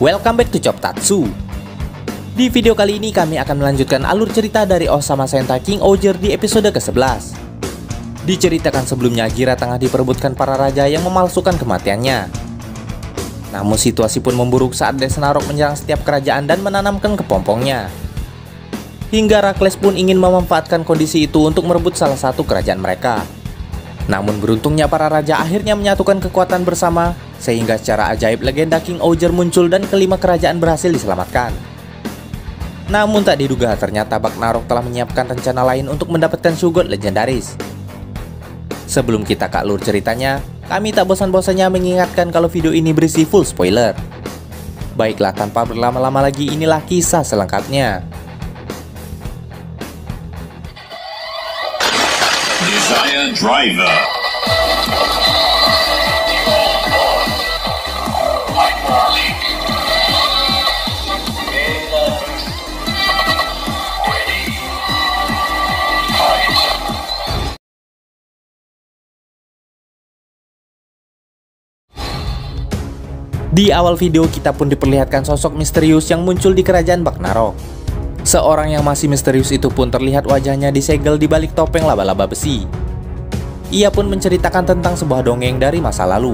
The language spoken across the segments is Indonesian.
Welcome back to Choptatsu. Di video kali ini kami akan melanjutkan alur cerita dari Osama Sentai King Oger di episode ke-11. Diceritakan sebelumnya Gira tengah diperebutkan para raja yang memalsukan kematiannya. Namun situasi pun memburuk saat Desnarok menyerang setiap kerajaan dan menanamkan kepompongnya. Hingga Rakles pun ingin memanfaatkan kondisi itu untuk merebut salah satu kerajaan mereka. Namun beruntungnya para raja akhirnya menyatukan kekuatan bersama, sehingga secara ajaib legenda King Oger muncul dan kelima kerajaan berhasil diselamatkan. Namun tak diduga ternyata Bagnarok telah menyiapkan rencana lain untuk mendapatkan Shugot legendaris. Sebelum kita ke alur ceritanya, kami tak bosan-bosannya mengingatkan kalau video ini berisi full spoiler. Baiklah, tanpa berlama-lama lagi, inilah kisah selengkapnya. Desire Driver. Di awal video kita pun diperlihatkan sosok misterius yang muncul di kerajaan Bagnarok. Seorang yang masih misterius itu pun terlihat wajahnya disegel di balik topeng laba-laba besi. Ia pun menceritakan tentang sebuah dongeng dari masa lalu.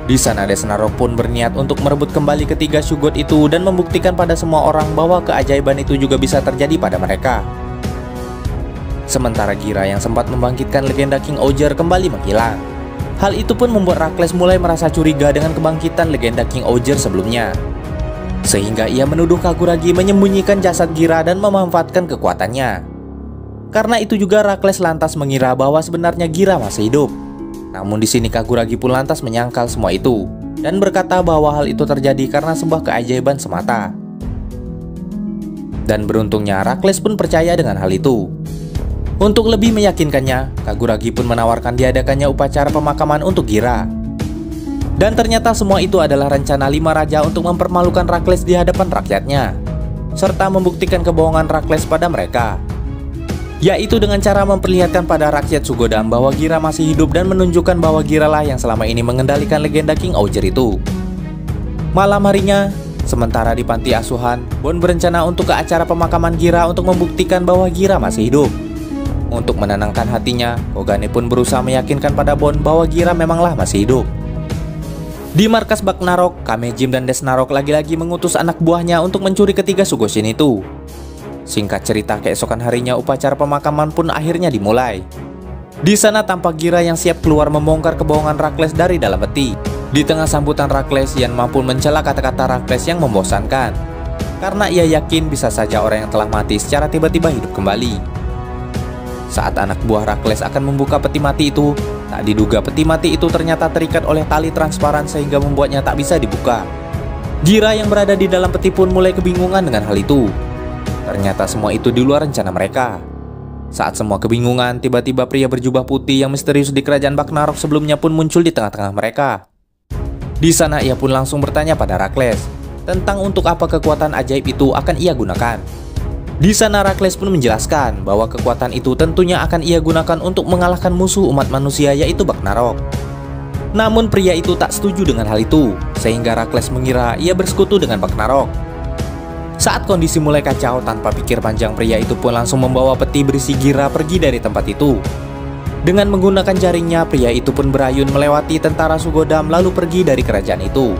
Di sana Desnarok pun berniat untuk merebut kembali ketiga Shugot itu dan membuktikan pada semua orang bahwa keajaiban itu juga bisa terjadi pada mereka. Sementara Gira yang sempat membangkitkan legenda King Oger kembali menghilang. Hal itu pun membuat Rakles mulai merasa curiga dengan kebangkitan legenda King Oger sebelumnya. Sehingga ia menuduh Kaguragi menyembunyikan jasad Gira dan memanfaatkan kekuatannya. Karena itu juga Rakles lantas mengira bahwa sebenarnya Gira masih hidup. Namun di sini Kaguragi pun lantas menyangkal semua itu dan berkata bahwa hal itu terjadi karena sebuah keajaiban semata. Dan beruntungnya Rakles pun percaya dengan hal itu. Untuk lebih meyakinkannya, Kaguragi pun menawarkan diadakannya upacara pemakaman untuk Gira. Dan ternyata semua itu adalah rencana 5 raja untuk mempermalukan Rakles di hadapan rakyatnya, serta membuktikan kebohongan Rakles pada mereka, yaitu dengan cara memperlihatkan pada rakyat Sugodam bahwa Gira masih hidup dan menunjukkan bahwa Gira lah yang selama ini mengendalikan legenda King Oger itu. Malam harinya, sementara di panti asuhan, Bon berencana untuk ke acara pemakaman Gira untuk membuktikan bahwa Gira masih hidup. Untuk menenangkan hatinya, Kogane pun berusaha meyakinkan pada Bon bahwa Gira memanglah masih hidup. Di markas Bagnarok, Kamejim dan Desnarok lagi-lagi mengutus anak buahnya untuk mencuri ketiga Sugoshin itu. Singkat cerita, keesokan harinya upacara pemakaman pun akhirnya dimulai. Di sana tampak Gira yang siap keluar membongkar kebohongan Rakles dari dalam peti. Di tengah sambutan Rakles, Yan mampu mencela kata-kata Rakles yang membosankan, karena ia yakin bisa saja orang yang telah mati secara tiba-tiba hidup kembali. Saat anak buah Rakles akan membuka peti mati itu, tak diduga peti mati itu ternyata terikat oleh tali transparan sehingga membuatnya tak bisa dibuka. Gira yang berada di dalam peti pun mulai kebingungan dengan hal itu. Ternyata semua itu di luar rencana mereka. Saat semua kebingungan, tiba-tiba pria berjubah putih yang misterius di kerajaan Bagnarok sebelumnya pun muncul di tengah-tengah mereka. Di sana ia pun langsung bertanya pada Rakles tentang untuk apa kekuatan ajaib itu akan ia gunakan. Di sana Rakles pun menjelaskan bahwa kekuatan itu tentunya akan ia gunakan untuk mengalahkan musuh umat manusia, yaitu Bagnarok. Namun pria itu tak setuju dengan hal itu, sehingga Rakles mengira ia bersekutu dengan Bagnarok. Saat kondisi mulai kacau, tanpa pikir panjang pria itu pun langsung membawa peti berisi Gira pergi dari tempat itu. Dengan menggunakan jaringnya, pria itu pun berayun melewati tentara Sugodam lalu pergi dari kerajaan itu.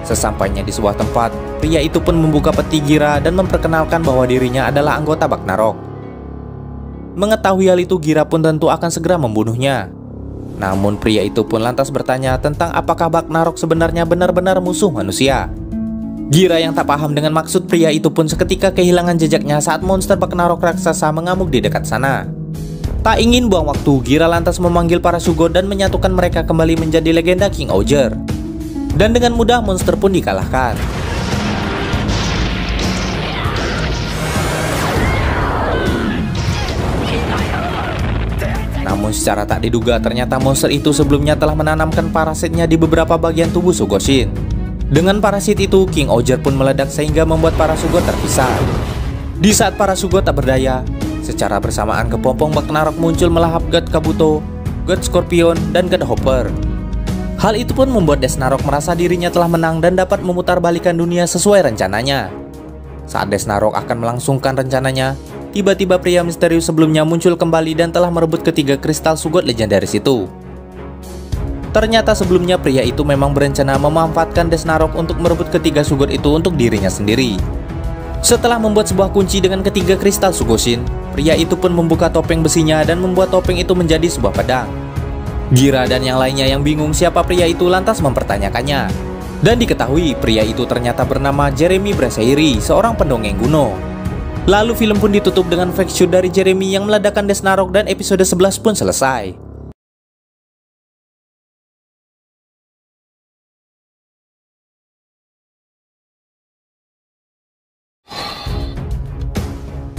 Sesampainya di sebuah tempat, pria itu pun membuka peti Gira dan memperkenalkan bahwa dirinya adalah anggota Bagnarok. Mengetahui hal itu, Gira pun tentu akan segera membunuhnya. Namun pria itu pun lantas bertanya tentang apakah Bagnarok sebenarnya benar-benar musuh manusia. Gira yang tak paham dengan maksud pria itu pun seketika kehilangan jejaknya saat monster Bagnarok raksasa mengamuk di dekat sana. Tak ingin buang waktu, Gira lantas memanggil para Shugot dan menyatukan mereka kembali menjadi legenda King Oger. Dan dengan mudah monster pun dikalahkan. Namun secara tak diduga ternyata monster itu sebelumnya telah menanamkan parasitnya di beberapa bagian tubuh Sugoshin. Dengan parasit itu, King Oger pun meledak sehingga membuat para Shugot terpisah. Di saat para Shugot tak berdaya, secara bersamaan kepompong Bagnarok muncul melahap God Kabuto, God Scorpion, dan God Hopper. Hal itu pun membuat Desnarok merasa dirinya telah menang dan dapat memutarbalikan dunia sesuai rencananya. Saat Desnarok akan melangsungkan rencananya, tiba-tiba pria misterius sebelumnya muncul kembali dan telah merebut ketiga kristal Sugot legendaris itu. Ternyata sebelumnya pria itu memang berencana memanfaatkan Desnarok untuk merebut ketiga Sugot itu untuk dirinya sendiri. Setelah membuat sebuah kunci dengan ketiga kristal Sugoshin, pria itu pun membuka topeng besinya dan membuat topeng itu menjadi sebuah pedang. Gira dan yang lainnya yang bingung siapa pria itu lantas mempertanyakannya. Dan diketahui pria itu ternyata bernama Jeremy Braseiri, seorang pendongeng kuno. Lalu film pun ditutup dengan fake shoot dari Jeremy yang meledakkan Desnarok dan episode 11 pun selesai.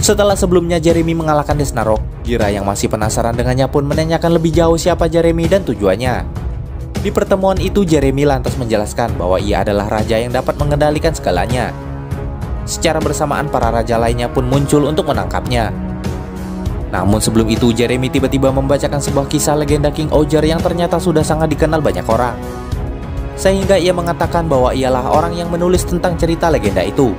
Setelah sebelumnya Jeremy mengalahkan Desnarok, Gira yang masih penasaran dengannya pun menanyakan lebih jauh siapa Jeremy dan tujuannya. Di pertemuan itu Jeremy lantas menjelaskan bahwa ia adalah raja yang dapat mengendalikan segalanya. Secara bersamaan para raja lainnya pun muncul untuk menangkapnya. Namun sebelum itu Jeremy tiba-tiba membacakan sebuah kisah legenda King Oger yang ternyata sudah sangat dikenal banyak orang. Sehingga ia mengatakan bahwa ialah orang yang menulis tentang cerita legenda itu.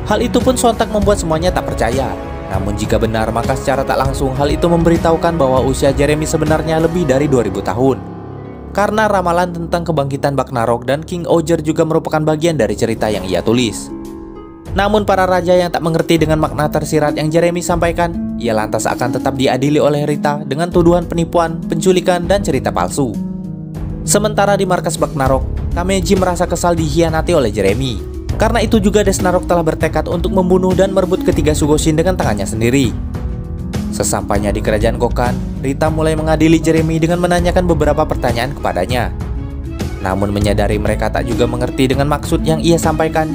Hal itu pun sontak membuat semuanya tak percaya. Namun jika benar maka secara tak langsung hal itu memberitahukan bahwa usia Jeremy sebenarnya lebih dari 2000 tahun. Karena ramalan tentang kebangkitan Bagnarok dan King Oger juga merupakan bagian dari cerita yang ia tulis. Namun para raja yang tak mengerti dengan makna tersirat yang Jeremy sampaikan, ia lantas akan tetap diadili oleh Rita dengan tuduhan penipuan, penculikan, dan cerita palsu. Sementara di markas Bagnarok, Kameji merasa kesal dikhianati oleh Jeremy. Karena itu juga Desnarok telah bertekad untuk membunuh dan merebut ketiga Sugoshin dengan tangannya sendiri. Sesampainya di kerajaan Kokan, Rita mulai mengadili Jeremy dengan menanyakan beberapa pertanyaan kepadanya. Namun menyadari mereka tak juga mengerti dengan maksud yang ia sampaikan,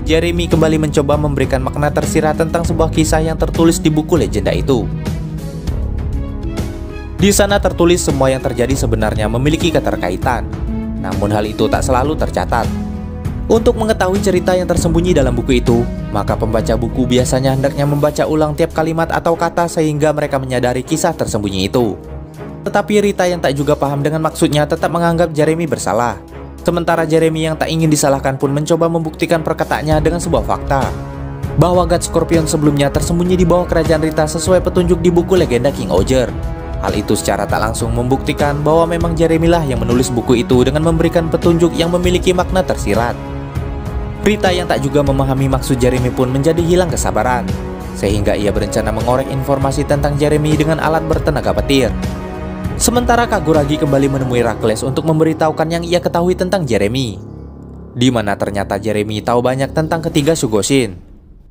Jeremy kembali mencoba memberikan makna tersirat tentang sebuah kisah yang tertulis di buku legenda itu. Di sana tertulis semua yang terjadi sebenarnya memiliki keterkaitan, namun hal itu tak selalu tercatat. Untuk mengetahui cerita yang tersembunyi dalam buku itu, maka pembaca buku biasanya hendaknya membaca ulang tiap kalimat atau kata sehingga mereka menyadari kisah tersembunyi itu. Tetapi Rita yang tak juga paham dengan maksudnya tetap menganggap Jeremy bersalah. Sementara Jeremy yang tak ingin disalahkan pun mencoba membuktikan perkataannya dengan sebuah fakta, bahwa God Scorpion sebelumnya tersembunyi di bawah kerajaan Rita sesuai petunjuk di buku legenda King Oger. Hal itu secara tak langsung membuktikan bahwa memang Jeremy lah yang menulis buku itu dengan memberikan petunjuk yang memiliki makna tersirat. Rita yang tak juga memahami maksud Jeremy pun menjadi hilang kesabaran, sehingga ia berencana mengorek informasi tentang Jeremy dengan alat bertenaga petir. Sementara Kaguragi kembali menemui Rakles untuk memberitahukan yang ia ketahui tentang Jeremy, di mana ternyata Jeremy tahu banyak tentang ketiga Sugoshin.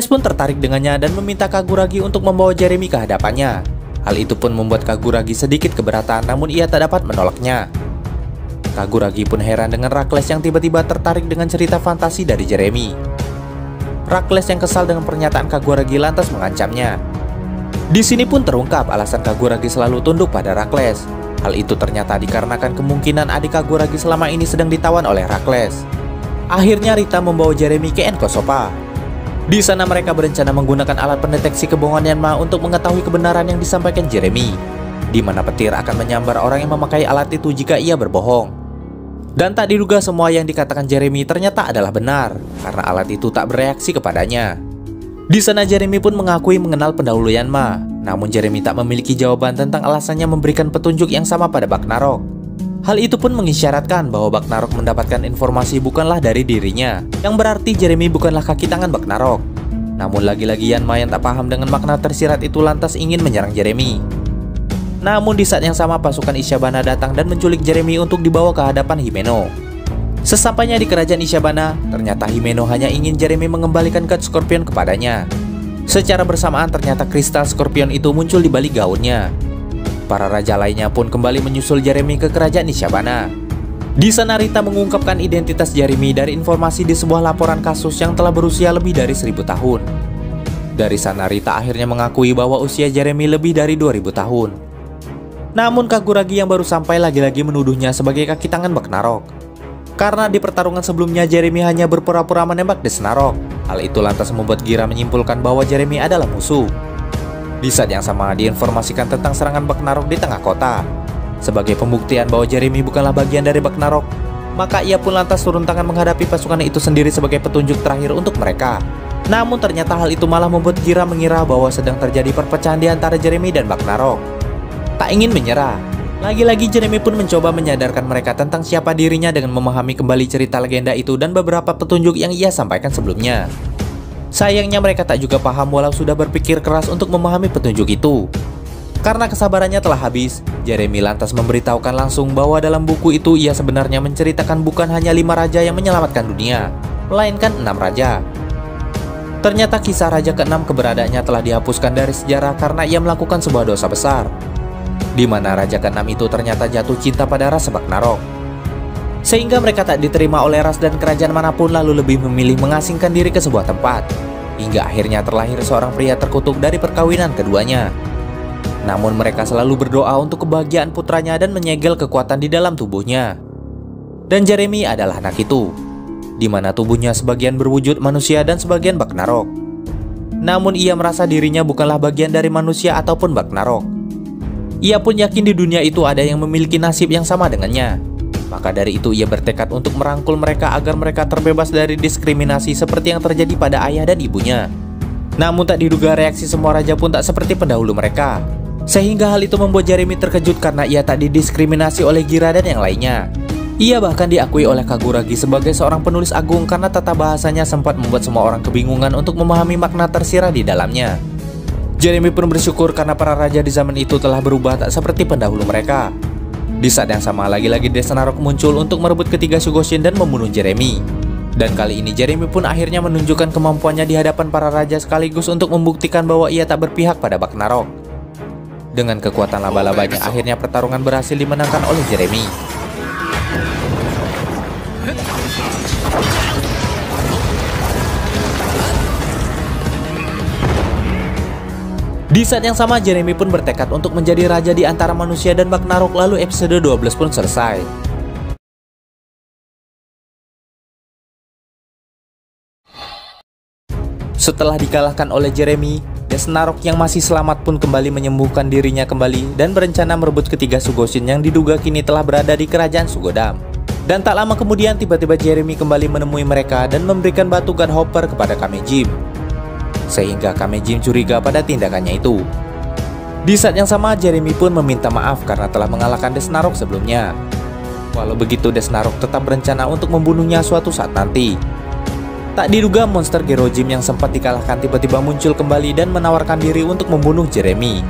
Rakles pun tertarik dengannya dan meminta Kaguragi untuk membawa Jeremy ke hadapannya. Hal itu pun membuat Kaguragi sedikit keberatan, namun ia tak dapat menolaknya. Kaguragi pun heran dengan Rakles yang tiba-tiba tertarik dengan cerita fantasi dari Jeremy. Rakles yang kesal dengan pernyataan Kaguragi lantas mengancamnya. Di sini pun terungkap alasan Kaguragi selalu tunduk pada Rakles. Hal itu ternyata dikarenakan kemungkinan adik Kaguragi selama ini sedang ditawan oleh Rakles. Akhirnya Rita membawa Jeremy ke Enkosopa. Di sana mereka berencana menggunakan alat pendeteksi kebohongan Yanma untuk mengetahui kebenaran yang disampaikan Jeremy, di mana petir akan menyambar orang yang memakai alat itu jika ia berbohong. Dan tak diduga semua yang dikatakan Jeremy ternyata adalah benar, karena alat itu tak bereaksi kepadanya. Di sana Jeremy pun mengakui mengenal pendahulu Yanma, namun Jeremy tak memiliki jawaban tentang alasannya memberikan petunjuk yang sama pada Bagnarok. Hal itu pun mengisyaratkan bahwa Bagnarok mendapatkan informasi bukanlah dari dirinya, yang berarti Jeremy bukanlah kaki tangan Bagnarok. Namun lagi-lagi Yanma yang tak paham dengan makna tersirat itu lantas ingin menyerang Jeremy. Namun di saat yang sama pasukan Ishabana datang dan menculik Jeremy untuk dibawa ke hadapan Himeno. Sesampainya di kerajaan Ishabana, ternyata Himeno hanya ingin Jeremy mengembalikan God Scorpion kepadanya. Secara bersamaan ternyata kristal Scorpion itu muncul di balik gaunnya. Para raja lainnya pun kembali menyusul Jeremy ke kerajaan Ishabana. Di sana Rita mengungkapkan identitas Jeremy dari informasi di sebuah laporan kasus yang telah berusia lebih dari 1000 tahun. Dari sana Rita akhirnya mengakui bahwa usia Jeremy lebih dari 2000 tahun. Namun Kaguragi yang baru sampai lagi-lagi menuduhnya sebagai kaki tangan Bagnarok. Karena di pertarungan sebelumnya Jeremy hanya berpura-pura menembak Desnarok. Hal itu lantas membuat Gira menyimpulkan bahwa Jeremy adalah musuh. Di saat yang sama diinformasikan tentang serangan Bagnarok di tengah kota. Sebagai pembuktian bahwa Jeremy bukanlah bagian dari Ragnarok, maka ia pun lantas turun tangan menghadapi pasukan itu sendiri sebagai petunjuk terakhir untuk mereka. Namun ternyata hal itu malah membuat Gira mengira bahwa sedang terjadi perpecahan di antara Jeremy dan Ragnarok. Tak ingin menyerah, lagi-lagi Jeremy pun mencoba menyadarkan mereka tentang siapa dirinya dengan memahami kembali cerita legenda itu dan beberapa petunjuk yang ia sampaikan sebelumnya. Sayangnya mereka tak juga paham walau sudah berpikir keras untuk memahami petunjuk itu. Karena kesabarannya telah habis, Jeremy lantas memberitahukan langsung bahwa dalam buku itu ia sebenarnya menceritakan bukan hanya 5 raja yang menyelamatkan dunia, melainkan 6 raja. Ternyata kisah raja ke-6 keberadaannya telah dihapuskan dari sejarah karena ia melakukan sebuah dosa besar, di mana raja ke-6 itu ternyata jatuh cinta pada ras Ragnarok. Sehingga mereka tak diterima oleh ras dan kerajaan manapun, lalu lebih memilih mengasingkan diri ke sebuah tempat. Hingga akhirnya terlahir seorang pria terkutuk dari perkawinan keduanya. Namun mereka selalu berdoa untuk kebahagiaan putranya dan menyegel kekuatan di dalam tubuhnya. Dan Jeremy adalah anak itu, di mana tubuhnya sebagian berwujud manusia dan sebagian Ragnarok. Namun ia merasa dirinya bukanlah bagian dari manusia ataupun Ragnarok. Ia pun yakin di dunia itu ada yang memiliki nasib yang sama dengannya. Maka dari itu ia bertekad untuk merangkul mereka agar mereka terbebas dari diskriminasi seperti yang terjadi pada ayah dan ibunya. Namun tak diduga reaksi semua raja pun tak seperti pendahulu mereka. Sehingga hal itu membuat Jeremy terkejut karena ia tak didiskriminasi oleh Gira dan yang lainnya. Ia bahkan diakui oleh Kaguragi sebagai seorang penulis agung karena tata bahasanya sempat membuat semua orang kebingungan untuk memahami makna tersirat di dalamnya. Jeremy pun bersyukur karena para raja di zaman itu telah berubah tak seperti pendahulu mereka. Di saat yang sama lagi-lagi Desnarok muncul untuk merebut ketiga Sugoshin dan membunuh Jeremy. Dan kali ini Jeremy pun akhirnya menunjukkan kemampuannya di hadapan para raja sekaligus untuk membuktikan bahwa ia tak berpihak pada Ragnarok. Dengan kekuatan laba-labanya, akhirnya pertarungan berhasil dimenangkan oleh Jeremy. Di saat yang sama, Jeremy pun bertekad untuk menjadi raja di antara manusia dan Ragnarok, lalu episode 12 pun selesai. Setelah dikalahkan oleh Jeremy, Desnarok yang masih selamat pun kembali menyembuhkan dirinya kembali dan berencana merebut ketiga Sugoshin yang diduga kini telah berada di kerajaan Sugodam. Dan tak lama kemudian tiba-tiba Jeremy kembali menemui mereka dan memberikan batu God Hopper kepada Kamejim. Sehingga Kamejim curiga pada tindakannya itu. Di saat yang sama Jeremy pun meminta maaf karena telah mengalahkan Desnarok sebelumnya. Walau begitu Desnarok tetap berencana untuk membunuhnya suatu saat nanti. Tak diduga monster Gerojim yang sempat dikalahkan tiba-tiba muncul kembali dan menawarkan diri untuk membunuh Jeremy.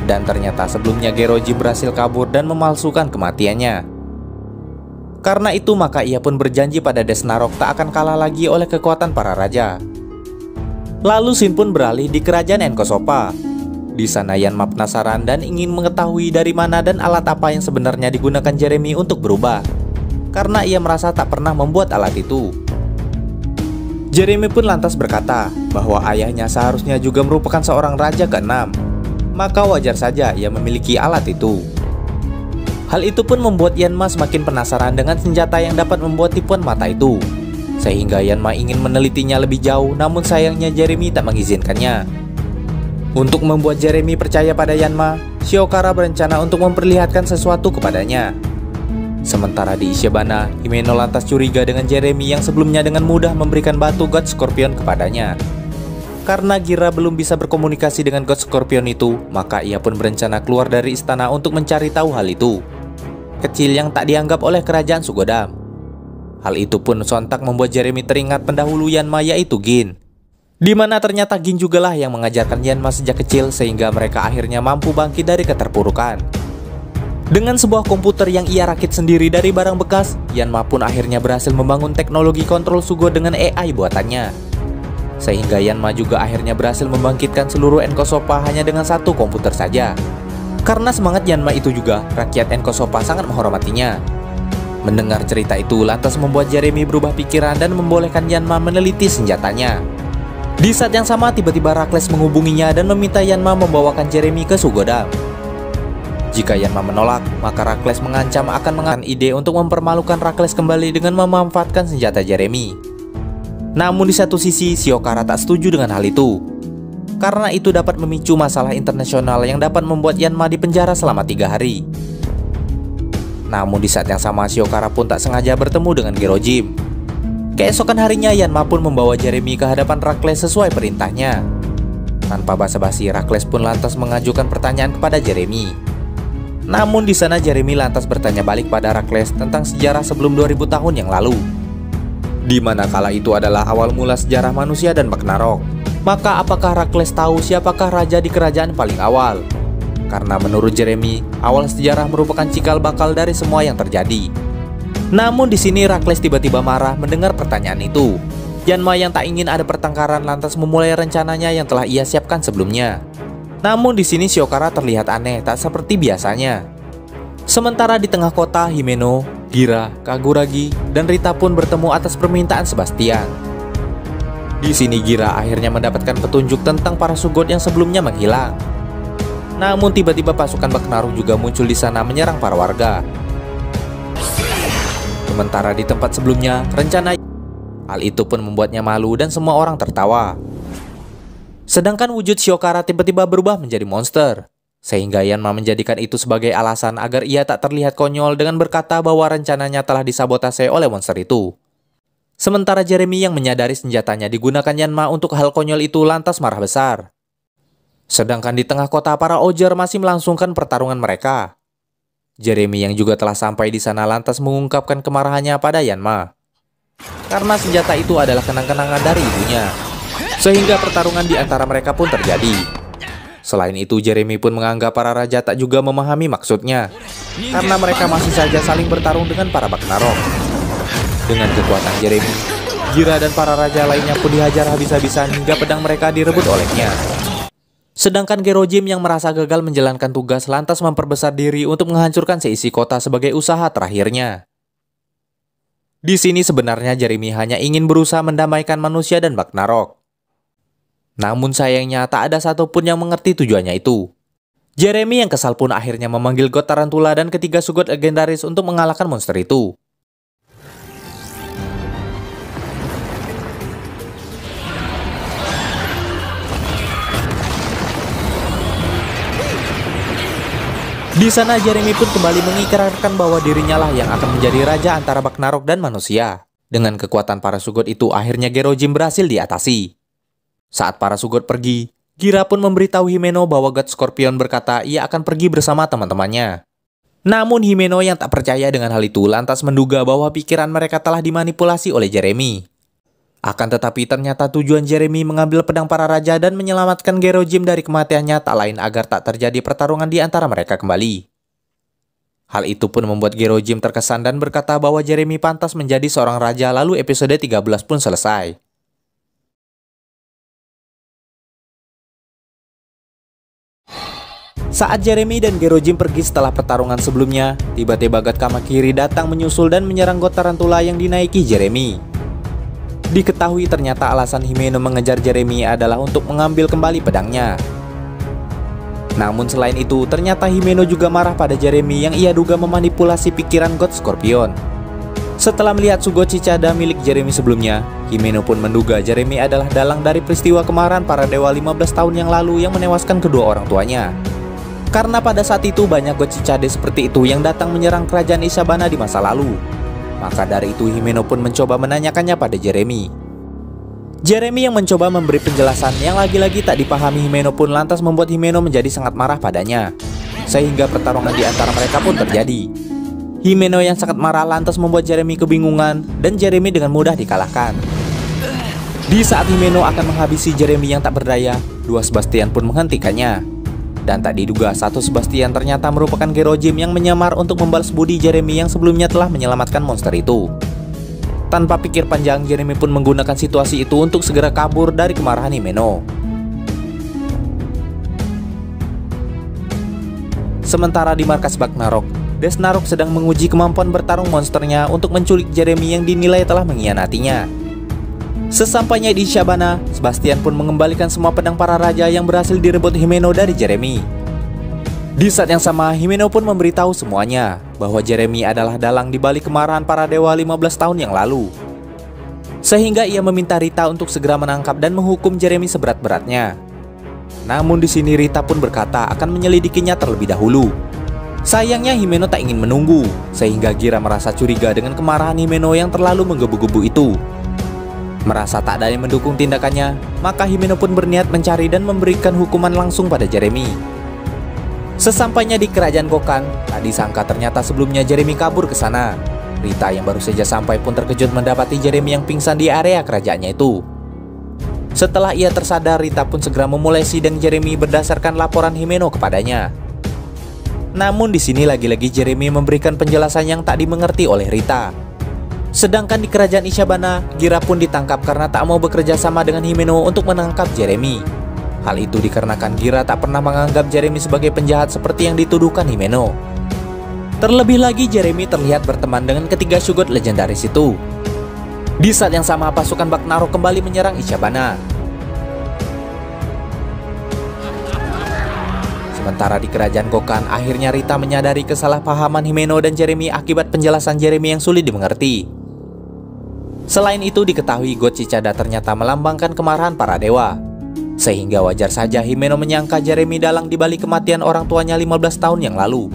Dan ternyata sebelumnya Gerojim berhasil kabur dan memalsukan kematiannya. Karena itu maka ia pun berjanji pada Desnarok tak akan kalah lagi oleh kekuatan para raja. Lalu Shin pun beralih di kerajaan Enkosopa. Di sana Yanma penasaran dan ingin mengetahui dari mana dan alat apa yang sebenarnya digunakan Jeremy untuk berubah. Karena ia merasa tak pernah membuat alat itu. Jeremy pun lantas berkata bahwa ayahnya seharusnya juga merupakan seorang raja ke-6. Maka wajar saja ia memiliki alat itu. Hal itu pun membuat Yanma semakin penasaran dengan senjata yang dapat membuat tipuan mata itu. Sehingga Yanma ingin menelitinya lebih jauh, namun sayangnya Jeremy tak mengizinkannya. Untuk membuat Jeremy percaya pada Yanma, Shiokara berencana untuk memperlihatkan sesuatu kepadanya. Sementara di Ishibana, Himeno lantas curiga dengan Jeremy yang sebelumnya dengan mudah memberikan batu God Scorpion kepadanya. Karena Gira belum bisa berkomunikasi dengan God Scorpion itu, maka ia pun berencana keluar dari istana untuk mencari tahu hal itu. Kecil yang tak dianggap oleh kerajaan Sugodam. Hal itu pun sontak membuat Jeremy teringat pendahulu Yanma yaitu Gin. Di mana ternyata Gin jugalah yang mengajarkan Yanma sejak kecil sehingga mereka akhirnya mampu bangkit dari keterpurukan. Dengan sebuah komputer yang ia rakit sendiri dari barang bekas, Yanma pun akhirnya berhasil membangun teknologi kontrol Sugo dengan AI buatannya. Sehingga Yanma juga akhirnya berhasil membangkitkan seluruh Enkosopa hanya dengan satu komputer saja. Karena semangat Yanma itu juga, rakyat Enkosopa sangat menghormatinya. Mendengar cerita itu lantas membuat Jeremy berubah pikiran dan membolehkan Yanma meneliti senjatanya. Di saat yang sama tiba-tiba Rakles menghubunginya dan meminta Yanma membawakan Jeremy ke Sugodam. Jika Yanma menolak, maka Rakles mengancam akan mengambil ide untuk mempermalukan Rakles kembali dengan memanfaatkan senjata Jeremy. Namun di satu sisi, Shiokara tak setuju dengan hal itu. Karena itu dapat memicu masalah internasional yang dapat membuat Yanma dipenjara selama 3 hari. Namun di saat yang sama Shiokara pun tak sengaja bertemu dengan Gerojim. Keesokan harinya Yanma pun membawa Jeremy ke hadapan Rakles sesuai perintahnya. Tanpa basa-basi, Rakles pun lantas mengajukan pertanyaan kepada Jeremy. Namun di sana Jeremy lantas bertanya balik pada Rakles tentang sejarah sebelum 2000 tahun yang lalu, di mana kala itu adalah awal mula sejarah manusia dan Ragnarok. Maka apakah Rakles tahu siapakah raja di kerajaan paling awal? Karena menurut Jeremy, awal sejarah merupakan cikal bakal dari semua yang terjadi. Namun di sini Rakles tiba-tiba marah mendengar pertanyaan itu. Yanma yang tak ingin ada pertengkaran lantas memulai rencananya yang telah ia siapkan sebelumnya. Namun di sini Shiokara terlihat aneh, tak seperti biasanya. Sementara di tengah kota, Himeno, Gira, Kaguragi, dan Rita pun bertemu atas permintaan Sebastian. Di sini Gira akhirnya mendapatkan petunjuk tentang para Sugot yang sebelumnya menghilang. Namun tiba-tiba pasukan Ragnarok juga muncul di sana menyerang para warga. Sementara di tempat sebelumnya, rencana hal itu pun membuatnya malu dan semua orang tertawa. Sedangkan wujud Shiokara tiba-tiba berubah menjadi monster, sehingga Yanma menjadikan itu sebagai alasan agar ia tak terlihat konyol dengan berkata bahwa rencananya telah disabotase oleh monster itu. Sementara Jeremy yang menyadari senjatanya digunakan Yanma untuk hal konyol itu lantas marah besar. Sedangkan di tengah kota, para Oger masih melangsungkan pertarungan mereka. Jeremy yang juga telah sampai di sana lantas mengungkapkan kemarahannya pada Yanma. Karena senjata itu adalah kenang-kenangan dari ibunya. Sehingga pertarungan di antara mereka pun terjadi. Selain itu, Jeremy pun menganggap para raja tak juga memahami maksudnya. Karena mereka masih saja saling bertarung dengan para Ragnarok. Dengan kekuatan Jeremy, Gira dan para raja lainnya pun dihajar habis-habisan hingga pedang mereka direbut olehnya. Sedangkan Gerojim yang merasa gagal menjalankan tugas lantas memperbesar diri untuk menghancurkan seisi kota sebagai usaha terakhirnya. Di sini sebenarnya Jeremy hanya ingin berusaha mendamaikan manusia dan Ragnarok. Namun sayangnya tak ada satupun yang mengerti tujuannya itu. Jeremy yang kesal pun akhirnya memanggil God Tarantula dan ketiga Sugot legendaris untuk mengalahkan monster itu. Di sana Jeremy pun kembali mengikrarkan bahwa dirinya lah yang akan menjadi raja antara Ragnarok dan manusia. Dengan kekuatan para Sugot itu akhirnya Gerojim berhasil diatasi. Saat para Sugot pergi, Gira pun memberitahu Himeno bahwa God Scorpion berkata ia akan pergi bersama teman-temannya. Namun Himeno yang tak percaya dengan hal itu lantas menduga bahwa pikiran mereka telah dimanipulasi oleh Jeremy. Akan tetapi ternyata tujuan Jeremy mengambil pedang para raja dan menyelamatkan Gerojim dari kematiannya tak lain agar tak terjadi pertarungan di antara mereka kembali. Hal itu pun membuat Gerojim terkesan dan berkata bahwa Jeremy pantas menjadi seorang raja, lalu episode 13 pun selesai. Saat Jeremy dan Gerojim pergi setelah pertarungan sebelumnya, tiba-tiba God Kamakiri datang menyusul dan menyerang God Tarantula yang dinaiki Jeremy. Diketahui ternyata alasan Himeno mengejar Jeremy adalah untuk mengambil kembali pedangnya. Namun selain itu, ternyata Himeno juga marah pada Jeremy yang ia duga memanipulasi pikiran God Scorpion. Setelah melihat Sugot Cicada milik Jeremy sebelumnya, Himeno pun menduga Jeremy adalah dalang dari peristiwa kemarahan para dewa 15 tahun yang lalu yang menewaskan kedua orang tuanya. Karena pada saat itu banyak God Cicade seperti itu yang datang menyerang kerajaan Isabana di masa lalu. Maka dari itu Himeno pun mencoba menanyakannya pada Jeremy. Jeremy yang mencoba memberi penjelasan yang lagi-lagi tak dipahami Himeno pun lantas membuat Himeno menjadi sangat marah padanya. Sehingga pertarungan di antara mereka pun terjadi. Himeno yang sangat marah lantas membuat Jeremy kebingungan dan Jeremy dengan mudah dikalahkan. Di saat Himeno akan menghabisi Jeremy yang tak berdaya, dua Sebastian pun menghentikannya. Dan tak diduga satu Sebastian ternyata merupakan Gerojim yang menyamar untuk membalas budi Jeremy yang sebelumnya telah menyelamatkan monster itu. Tanpa pikir panjang, Jeremy pun menggunakan situasi itu untuk segera kabur dari kemarahan Himeno. Sementara di markas Ragnarok, Desnarok sedang menguji kemampuan bertarung monsternya untuk menculik Jeremy yang dinilai telah mengkhianatinya. Sesampainya di Shabana, Sebastian pun mengembalikan semua pedang para raja yang berhasil direbut Himeno dari Jeremy. Di saat yang sama, Himeno pun memberitahu semuanya bahwa Jeremy adalah dalang di balik kemarahan para dewa 15 tahun yang lalu. Sehingga ia meminta Rita untuk segera menangkap dan menghukum Jeremy seberat-beratnya. Namun di sini Rita pun berkata akan menyelidikinya terlebih dahulu. Sayangnya Himeno tak ingin menunggu, sehingga Gira merasa curiga dengan kemarahan Himeno yang terlalu menggebu-gebu itu. Merasa tak ada yang mendukung tindakannya, maka Himeno pun berniat mencari dan memberikan hukuman langsung pada Jeremy. Sesampainya di kerajaan Kokan, tak disangka ternyata sebelumnya Jeremy kabur ke sana. Rita yang baru saja sampai pun terkejut mendapati Jeremy yang pingsan di area kerajaannya itu. Setelah ia tersadar, Rita pun segera memulai sidang Jeremy berdasarkan laporan Himeno kepadanya. Namun di sini lagi-lagi Jeremy memberikan penjelasan yang tak dimengerti oleh Rita. Sedangkan di kerajaan Ishibana, Gira pun ditangkap karena tak mau bekerja sama dengan Himeno untuk menangkap Jeremy. Hal itu dikarenakan Gira tak pernah menganggap Jeremy sebagai penjahat seperti yang dituduhkan Himeno. Terlebih lagi Jeremy terlihat berteman dengan ketiga Shoggoth legendaris itu. Di saat yang sama pasukan Bagnarok kembali menyerang Ishibana. Sementara di kerajaan Kokan, akhirnya Rita menyadari kesalahpahaman Himeno dan Jeremy akibat penjelasan Jeremy yang sulit dimengerti. Selain itu diketahui God Cicada ternyata melambangkan kemarahan para dewa. Sehingga wajar saja Himeno menyangka Jeremy dalang dibalik kematian orang tuanya 15 tahun yang lalu.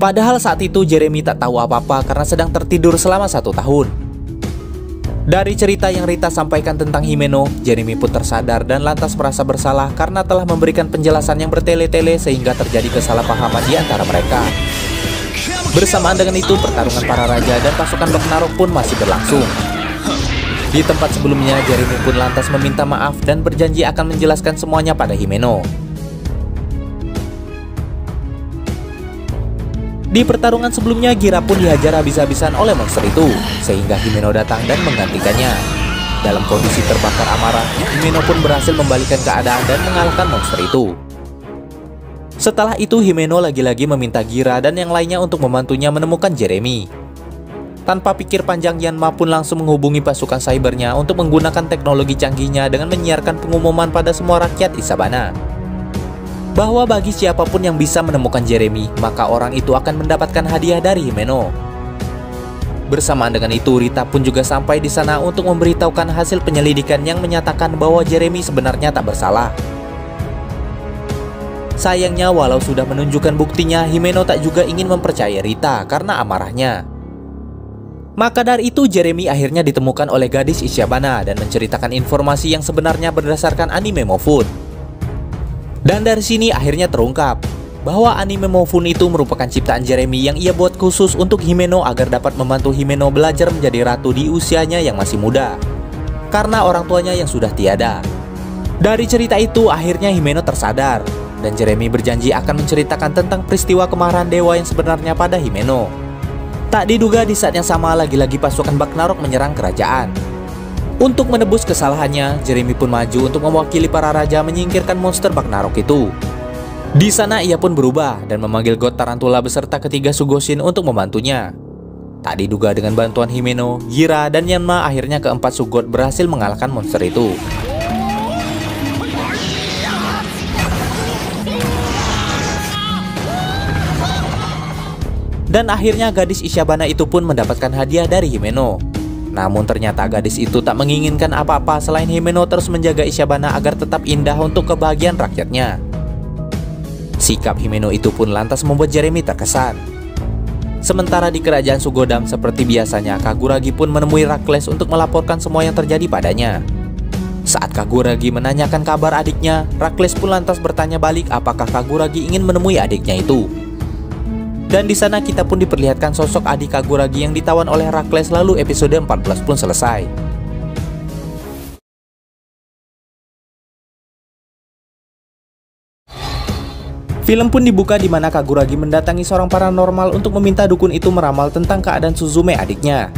Padahal saat itu Jeremy tak tahu apa-apa karena sedang tertidur selama 1 tahun. Dari cerita yang Rita sampaikan tentang Himeno, Jeremy pun tersadar dan lantas merasa bersalah karena telah memberikan penjelasan yang bertele-tele sehingga terjadi kesalahpahaman di antara mereka. Bersamaan dengan itu, pertarungan para raja dan pasukan Bagnarok pun masih berlangsung. Di tempat sebelumnya, Jeremy pun lantas meminta maaf dan berjanji akan menjelaskan semuanya pada Himeno. Di pertarungan sebelumnya, Gira pun dihajar habis-habisan oleh monster itu, sehingga Himeno datang dan menggantikannya. Dalam kondisi terbakar amarah, Himeno pun berhasil membalikkan keadaan dan mengalahkan monster itu. Setelah itu, Himeno lagi-lagi meminta Gira dan yang lainnya untuk membantunya menemukan Jeremy. Tanpa pikir panjang, Yanma pun langsung menghubungi pasukan cybernya untuk menggunakan teknologi canggihnya dengan menyiarkan pengumuman pada semua rakyat Ishibana bahwa bagi siapapun yang bisa menemukan Jeremy, maka orang itu akan mendapatkan hadiah dari Himeno. Bersamaan dengan itu, Rita pun juga sampai di sana untuk memberitahukan hasil penyelidikan yang menyatakan bahwa Jeremy sebenarnya tak bersalah. Sayangnya, walau sudah menunjukkan buktinya, Himeno tak juga ingin mempercayai Rita karena amarahnya. Maka dari itu, Jeremy akhirnya ditemukan oleh gadis Ishibana dan menceritakan informasi yang sebenarnya berdasarkan anime Mofun. Dan dari sini akhirnya terungkap bahwa anime Mofun itu merupakan ciptaan Jeremy yang ia buat khusus untuk Himeno agar dapat membantu Himeno belajar menjadi ratu di usianya yang masih muda karena orang tuanya yang sudah tiada. Dari cerita itu akhirnya Himeno tersadar dan Jeremy berjanji akan menceritakan tentang peristiwa kemarahan dewa yang sebenarnya pada Himeno. Tak diduga di saat yang sama lagi-lagi pasukan Bagnarok menyerang kerajaan. Untuk menebus kesalahannya, Jeremy pun maju untuk mewakili para raja menyingkirkan monster Bagnarok itu. Di sana ia pun berubah dan memanggil God Tarantula beserta ketiga Sugoshin untuk membantunya. Tak diduga dengan bantuan Himeno, Gira, dan Yanma akhirnya keempat Shoggoth berhasil mengalahkan monster itu. Dan akhirnya gadis Ishibana itu pun mendapatkan hadiah dari Himeno. Namun ternyata gadis itu tak menginginkan apa-apa selain Himeno terus menjaga Ishibana agar tetap indah untuk kebahagiaan rakyatnya. Sikap Himeno itu pun lantas membuat Jeremy terkesan. Sementara di kerajaan Sugodam seperti biasanya, Kaguragi pun menemui Rakles untuk melaporkan semua yang terjadi padanya. Saat Kaguragi menanyakan kabar adiknya, Rakles pun lantas bertanya balik apakah Kaguragi ingin menemui adiknya itu. Dan di sana kita pun diperlihatkan sosok adik Kaguragi yang ditawan oleh Rakles, lalu episode 14 pun selesai. Film pun dibuka di mana Kaguragi mendatangi seorang paranormal untuk meminta dukun itu meramal tentang keadaan Suzume adiknya.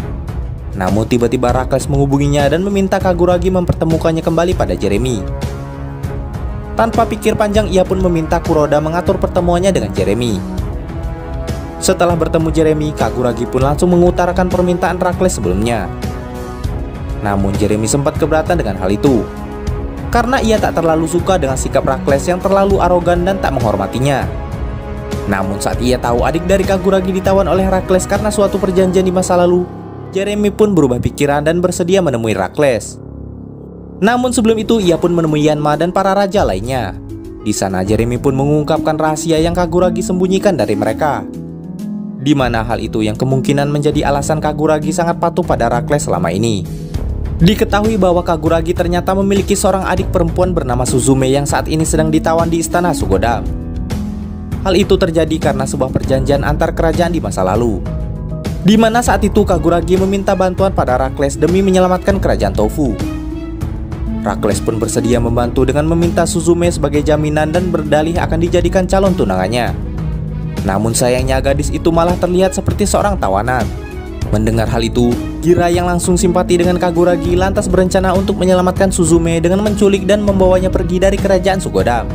Namun tiba-tiba Rakles menghubunginya dan meminta Kaguragi mempertemukannya kembali pada Jeremy. Tanpa pikir panjang, ia pun meminta Kuroda mengatur pertemuannya dengan Jeremy. Setelah bertemu Jeremy, Kaguragi pun langsung mengutarakan permintaan Rakles sebelumnya. Namun Jeremy sempat keberatan dengan hal itu, karena ia tak terlalu suka dengan sikap Rakles yang terlalu arogan dan tak menghormatinya. Namun saat ia tahu adik dari Kaguragi ditawan oleh Rakles karena suatu perjanjian di masa lalu, Jeremy pun berubah pikiran dan bersedia menemui Rakles. Namun sebelum itu ia pun menemui Yanma dan para raja lainnya. Di sana Jeremy pun mengungkapkan rahasia yang Kaguragi sembunyikan dari mereka, di mana hal itu yang kemungkinan menjadi alasan Kaguragi sangat patuh pada Rakles selama ini. Diketahui bahwa Kaguragi ternyata memiliki seorang adik perempuan bernama Suzume yang saat ini sedang ditawan di istana Sugodam. Hal itu terjadi karena sebuah perjanjian antar kerajaan di masa lalu, di mana saat itu Kaguragi meminta bantuan pada Rakles demi menyelamatkan kerajaan Tofu. Rakles pun bersedia membantu dengan meminta Suzume sebagai jaminan dan berdalih akan dijadikan calon tunangannya. Namun sayangnya gadis itu malah terlihat seperti seorang tawanan. Mendengar hal itu, Gira yang langsung simpati dengan Kaguragi lantas berencana untuk menyelamatkan Suzume dengan menculik dan membawanya pergi dari kerajaan Sugodam.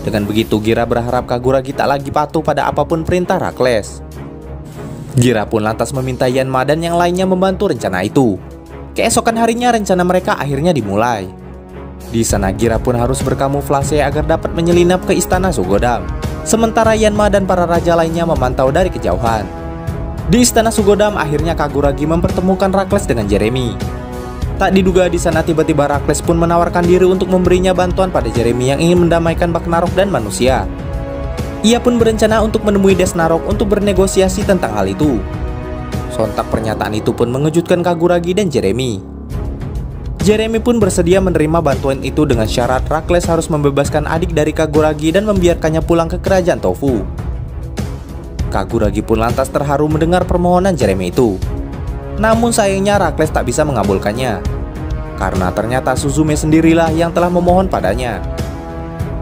Dengan begitu Gira berharap Kaguragi tak lagi patuh pada apapun perintah Rakles. Gira pun lantas meminta Yanma dan yang lainnya membantu rencana itu. Keesokan harinya rencana mereka akhirnya dimulai. Di sana Gira pun harus berkamuflase agar dapat menyelinap ke istana Sugodam, sementara Yanma dan para raja lainnya memantau dari kejauhan. Di istana Sugodam akhirnya Kaguragi mempertemukan Rakles dengan Jeremy. Tak diduga di sana tiba-tiba Rakles pun menawarkan diri untuk memberinya bantuan pada Jeremy yang ingin mendamaikan Bagnarok dan manusia. Ia pun berencana untuk menemui Desnarok untuk bernegosiasi tentang hal itu. Sontak pernyataan itu pun mengejutkan Kaguragi dan Jeremy. Jeremy pun bersedia menerima bantuan itu dengan syarat Rakles harus membebaskan adik dari Kaguragi dan membiarkannya pulang ke kerajaan Tofu. Kaguragi pun lantas terharu mendengar permohonan Jeremy itu. Namun sayangnya Rakles tak bisa mengabulkannya, karena ternyata Suzume sendirilah yang telah memohon padanya.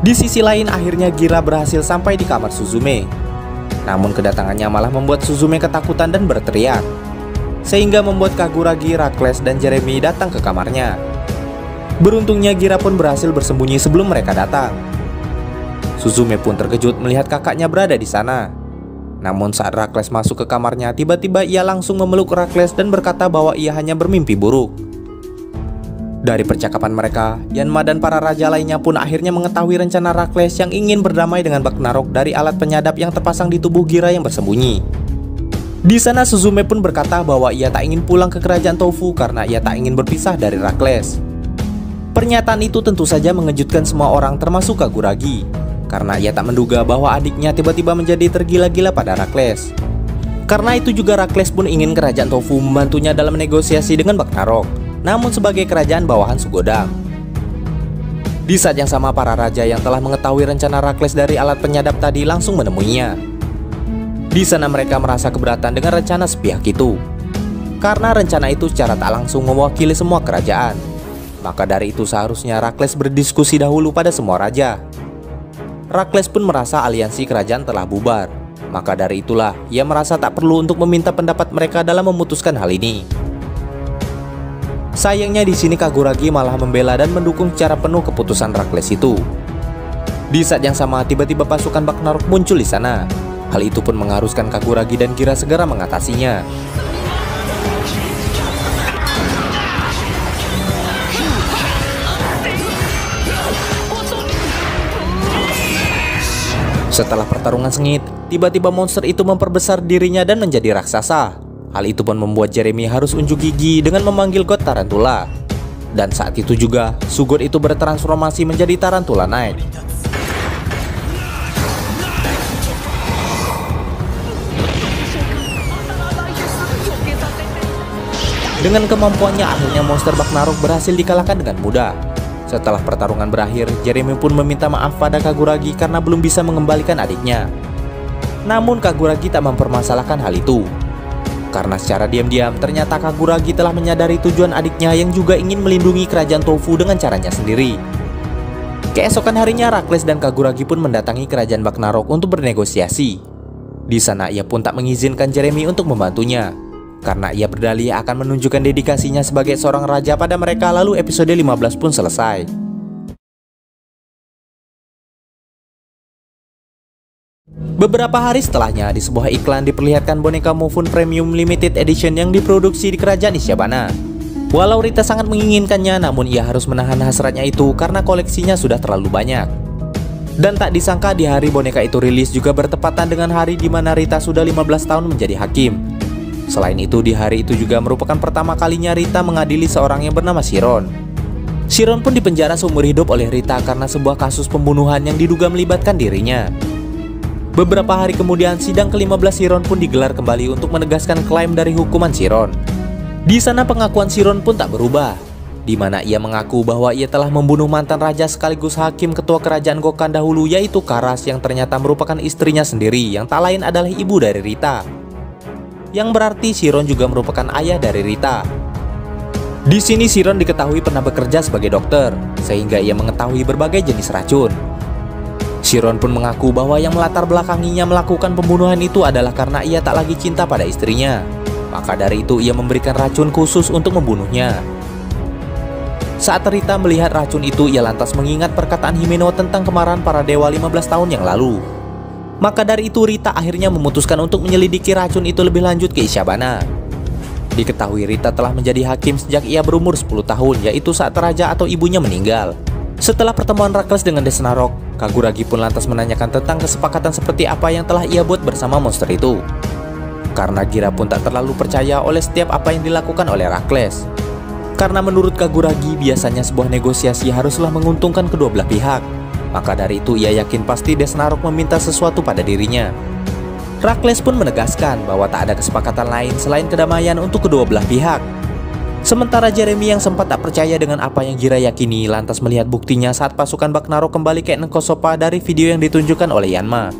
Di sisi lain akhirnya Gira berhasil sampai di kamar Suzume. Namun kedatangannya malah membuat Suzume ketakutan dan berteriak, sehingga membuat Kaguragi, Rakles, dan Jeremy datang ke kamarnya. Beruntungnya Gira pun berhasil bersembunyi sebelum mereka datang. Suzume pun terkejut melihat kakaknya berada di sana. Namun saat Rakles masuk ke kamarnya, tiba-tiba ia langsung memeluk Rakles dan berkata bahwa ia hanya bermimpi buruk. Dari percakapan mereka, Yanma dan para raja lainnya pun akhirnya mengetahui rencana Rakles yang ingin berdamai dengan Bagnarok dari alat penyadap yang terpasang di tubuh Gira yang bersembunyi. Di sana Suzume pun berkata bahwa ia tak ingin pulang ke kerajaan Tofu karena ia tak ingin berpisah dari Rakles. Pernyataan itu tentu saja mengejutkan semua orang termasuk Kaguragi, karena ia tak menduga bahwa adiknya tiba-tiba menjadi tergila-gila pada Rakles. Karena itu juga Rakles pun ingin kerajaan Tofu membantunya dalam negosiasi dengan Bagnarok, namun sebagai kerajaan bawahan Sugodam. Di saat yang sama para raja yang telah mengetahui rencana Rakles dari alat penyadap tadi langsung menemuinya. Di sana mereka merasa keberatan dengan rencana sepihak itu, karena rencana itu secara tak langsung mewakili semua kerajaan. Maka dari itu seharusnya Rakles berdiskusi dahulu pada semua raja. Rakles pun merasa aliansi kerajaan telah bubar, maka dari itulah ia merasa tak perlu untuk meminta pendapat mereka dalam memutuskan hal ini. Sayangnya di sini Kaguragi malah membela dan mendukung secara penuh keputusan Rakles itu. Di saat yang sama tiba-tiba pasukan Bagnarok muncul di sana. Hal itu pun mengharuskan Kaguragi dan Gira segera mengatasinya. Setelah pertarungan sengit, tiba-tiba monster itu memperbesar dirinya dan menjadi raksasa. Hal itu pun membuat Jeremy harus unjuk gigi dengan memanggil God Tarantula. Dan saat itu juga, Sugod itu bertransformasi menjadi Tarantula Knight. Dengan kemampuannya akhirnya monster Bagnarok berhasil dikalahkan dengan mudah. Setelah pertarungan berakhir, Jeremy pun meminta maaf pada Kaguragi karena belum bisa mengembalikan adiknya. Namun Kaguragi tak mempermasalahkan hal itu, karena secara diam-diam ternyata Kaguragi telah menyadari tujuan adiknya yang juga ingin melindungi kerajaan Tofu dengan caranya sendiri. Keesokan harinya Rakles dan Kaguragi pun mendatangi kerajaan Bagnarok untuk bernegosiasi. Di sana ia pun tak mengizinkan Jeremy untuk membantunya, karena ia berdalih akan menunjukkan dedikasinya sebagai seorang raja pada mereka. Lalu episode 15 pun selesai. Beberapa hari setelahnya, di sebuah iklan diperlihatkan boneka Mofun Premium Limited Edition yang diproduksi di kerajaan Ishibana. Walau Rita sangat menginginkannya, namun ia harus menahan hasratnya itu karena koleksinya sudah terlalu banyak. Dan tak disangka di hari boneka itu rilis juga bertepatan dengan hari di mana Rita sudah 15 tahun menjadi hakim. Selain itu, di hari itu juga merupakan pertama kalinya Rita mengadili seorang yang bernama Chiron. Chiron pun dipenjara seumur hidup oleh Rita karena sebuah kasus pembunuhan yang diduga melibatkan dirinya. Beberapa hari kemudian, sidang ke-15 Chiron pun digelar kembali untuk menegaskan klaim dari hukuman Chiron. Di sana pengakuan Chiron pun tak berubah, di mana ia mengaku bahwa ia telah membunuh mantan raja sekaligus hakim ketua kerajaan Gokan dahulu, yaitu Karas, yang ternyata merupakan istrinya sendiri yang tak lain adalah ibu dari Rita. Yang berarti Chiron juga merupakan ayah dari Rita. Di sini Chiron diketahui pernah bekerja sebagai dokter, sehingga ia mengetahui berbagai jenis racun. Chiron pun mengaku bahwa yang melatar belakanginya melakukan pembunuhan itu adalah karena ia tak lagi cinta pada istrinya. Maka dari itu ia memberikan racun khusus untuk membunuhnya. Saat Rita melihat racun itu, ia lantas mengingat perkataan Himeno tentang kemarahan para dewa 15 tahun yang lalu. Maka dari itu Rita akhirnya memutuskan untuk menyelidiki racun itu lebih lanjut ke Ishibana. Diketahui Rita telah menjadi hakim sejak ia berumur 10 tahun, yaitu saat raja atau ibunya meninggal. Setelah pertemuan Rakles dengan Desnarok, Kaguragi pun lantas menanyakan tentang kesepakatan seperti apa yang telah ia buat bersama monster itu. Karena Gira pun tak terlalu percaya oleh setiap apa yang dilakukan oleh Rakles. Karena menurut Kaguragi biasanya sebuah negosiasi haruslah menguntungkan kedua belah pihak. Maka dari itu ia yakin pasti Desnarok meminta sesuatu pada dirinya. Rakles pun menegaskan bahwa tak ada kesepakatan lain selain kedamaian untuk kedua belah pihak. Sementara Jeremy yang sempat tak percaya dengan apa yang Gira yakini lantas melihat buktinya saat pasukan Bagnarok kembali ke Nkosopa dari video yang ditunjukkan oleh Yanma.